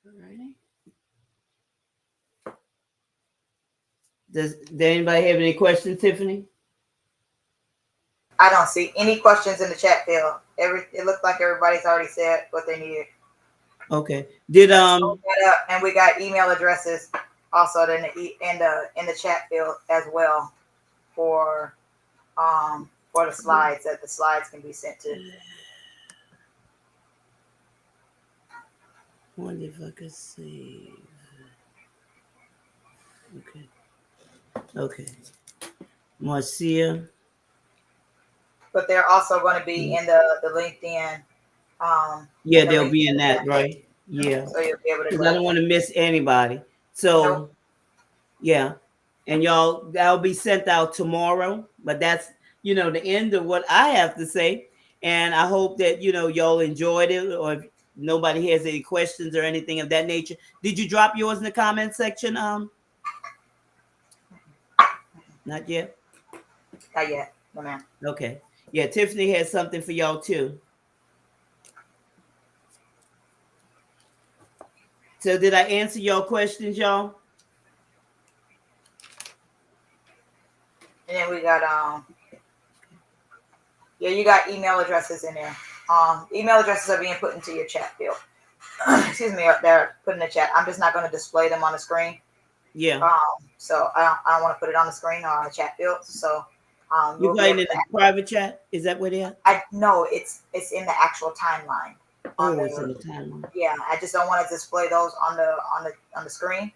A: Alrighty. Does anybody have any questions, Tiffany?
B: I don't see any questions in the chat field. It looks like everybody's already said what they needed.
A: Okay. Did
B: And we got email addresses also in the chat field as well for the slides that the slides can be sent to.
A: I wonder if I could save. Okay. Okay. Marcia.
B: But they're also going to be in the LinkedIn.
A: Yeah,
B: in the
A: they'll
B: LinkedIn
A: be in that,
B: chat.
A: right? Yeah.
B: So you'll be able to
A: Because I
B: grab
A: don't
B: them.
A: want to miss anybody. So
B: Nope.
A: yeah. And y'all, that'll be sent out tomorrow. But that's, the end of what I have to say. And I hope that, y'all enjoyed it, or if nobody has any questions or anything of that nature. Did you drop yours in the comment section? Not yet.
B: Not yet. No, ma'am.
A: Okay. Yeah, Tiffany has something for y'all too. So did I answer your questions, y'all?
B: And then we got you got email addresses in there. Email addresses are being put into your chat field. Excuse me, they're put in the chat. I'm just not going to display them on the screen.
A: Yeah.
B: So I don't want to put it on the screen or on the chat field. So
A: you playing in the private chat? Is that what it is?
B: I no, it's in the actual timeline.
A: It's in the timeline.
B: Yeah, I just don't want to display those on the screen.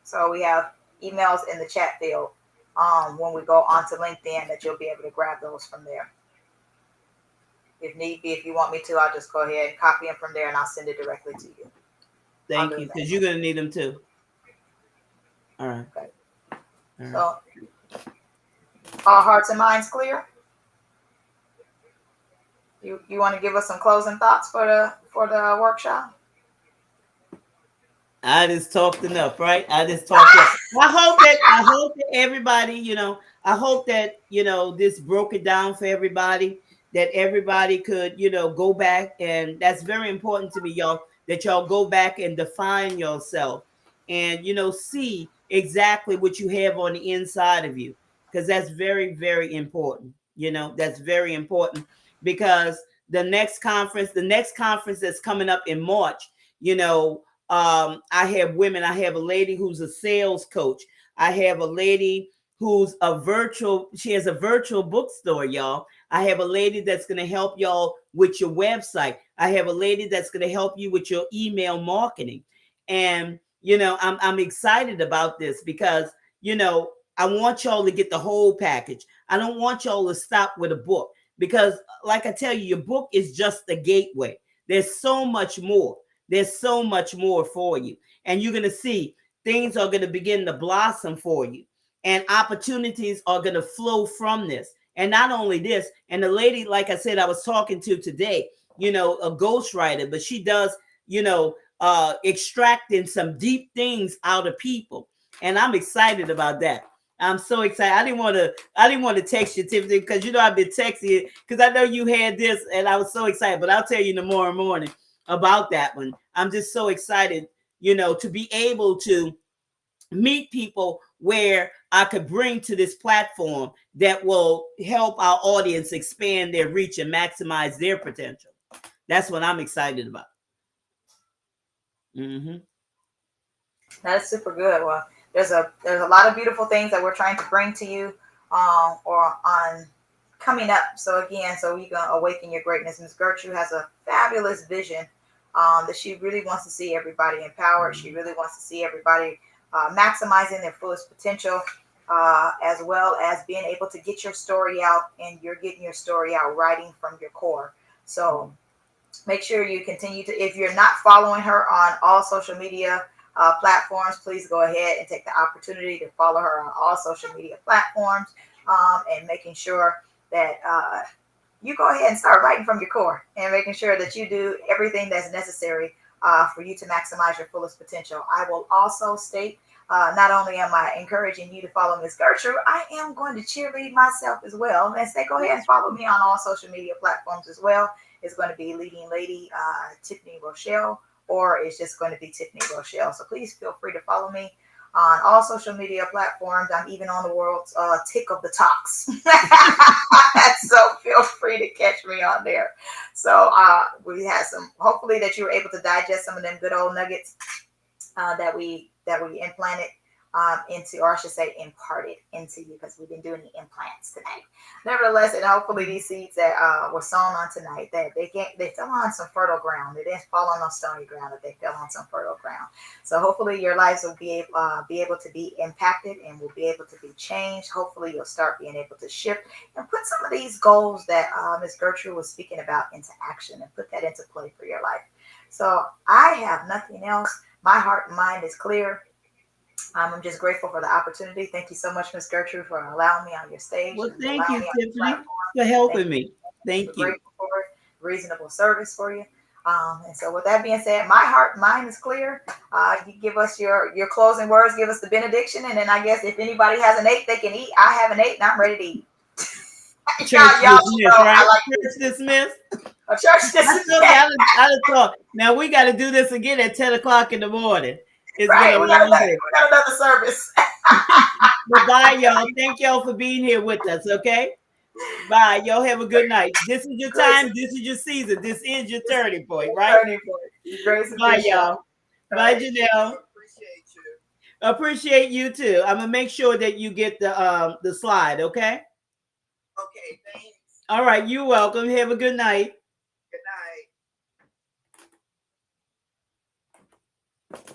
B: So we have emails in the chat field. When we go onto LinkedIn, that you'll be able to grab those from there. If need be, if you want me to, I'll just go ahead and copy them from there, and I'll send it directly to you.
A: Thank you, because you're gonna need them too. All right.
B: Okay.
A: All right.
B: So, all hearts and minds clear. You want to give us some closing thoughts for the workshop?
A: I just talked enough, right? I just talked enough. I hope that everybody, I hope that this broke it down for everybody, that everybody could, go back, and that's very important to me, y'all, that y'all go back and define yourself and see exactly what you have on the inside of you, because that's very, very important. That's very important, because the next conference that's coming up in March, I have women. I have a lady who's a sales coach. I have a lady who's she has a virtual bookstore, y'all. I have a lady that's going to help y'all with your website. I have a lady that's going to help you with your email marketing. And, I'm excited about this because, I want y'all to get the whole package. I don't want y'all to stop with a book, because like I tell you, your book is just the gateway. There's so much more. There's so much more for you. And you're going to see things are going to begin to blossom for you. And opportunities are going to flow from this. And not only this, and the lady, like I said, I was talking to today, a ghostwriter, but she does, extracting some deep things out of people. And I'm excited about that. I'm so excited. I didn't want to text you, Tiffany, because I've been texting you because I know you had this, and I was so excited. But I'll tell you in the morning about that one. I'm just so excited, to be able to meet people where I could bring to this platform that will help our audience expand their reach and maximize their potential. That's what I'm excited about. Mm-hmm.
B: That's super good. Well, there's a lot of beautiful things that we're trying to bring to you, or on coming up. So we gonna awaken your greatness. Ms. Gertrude has a fabulous vision, that she really wants to see everybody empowered. She really wants to see everybody maximizing their fullest potential, as well as being able to get your story out, and you're getting your story out writing from your core. So make sure you continue to, if you're not following her on all social media platforms, please go ahead and take the opportunity to follow her on all social media platforms, and making sure that you go ahead and start writing from your core, and making sure that you do everything that's necessary for you to maximize your fullest potential. I will also state, not only am I encouraging you to follow Ms. Gertrude, I am going to cheerlead myself as well, and say go ahead and follow me on all social media platforms as well. It's going to be Leading Lady Tiffany Rochelle, or it's just going to be Tiffany Rochelle. So please feel free to follow me on all social media platforms. I'm even on the world's tick of the talks. So feel free to catch me on there. So we had some, hopefully that you were able to digest some of them good old nuggets that we implanted into, or I should say imparted into you, because we've been doing the implants tonight. Nevertheless, and hopefully these seeds that were sown on tonight, that they fell on some fertile ground. They didn't fall on no stony ground, that they fell on some fertile ground. So hopefully your lives will be able to be impacted and will be able to be changed. Hopefully you'll start being able to shift and put some of these goals that Ms. Gertrude was speaking about into action, and put that into play for your life. So I have nothing else. My heart and mind is clear. I'm just grateful for the opportunity. Thank you so much, Ms. Gertrude, for allowing me on your stage.
A: Well,
B: And
A: thank
B: allowing
A: you,
B: me on your
A: Tiffany,
B: platform.
A: for helping me.
B: We're
A: Thank you.
B: grateful for it. Reasonable service for you. And so with that being said, my heart and mind is clear. You give us your closing words, give us the benediction, and then I guess if anybody has an 8 they can eat, I have an 8 and I'm ready to eat.
A: Church
B: y'all
A: dismissed,
B: know,
A: right?
B: I like
A: Church dismissed.
B: a church
A: I
B: dismissed.
A: told you, I thought, now we got to do this again at 10 o'clock in the morning. It's
B: Right,
A: been a
B: we got
A: long day.
B: another service.
A: But bye, y'all. Thank y'all for being here with us, okay? Bye. Y'all have a good night. This is your time. This is your season. This is your turning point, right?
B: Turning point. Grace and
A: Bye,
B: peace,
A: y'all. Bye, Janelle.
D: Appreciate you.
A: Appreciate you too. I'm gonna make sure that you get the slide, okay?
D: Okay, thanks.
A: All right, you're welcome. Have a good night.
D: Good night.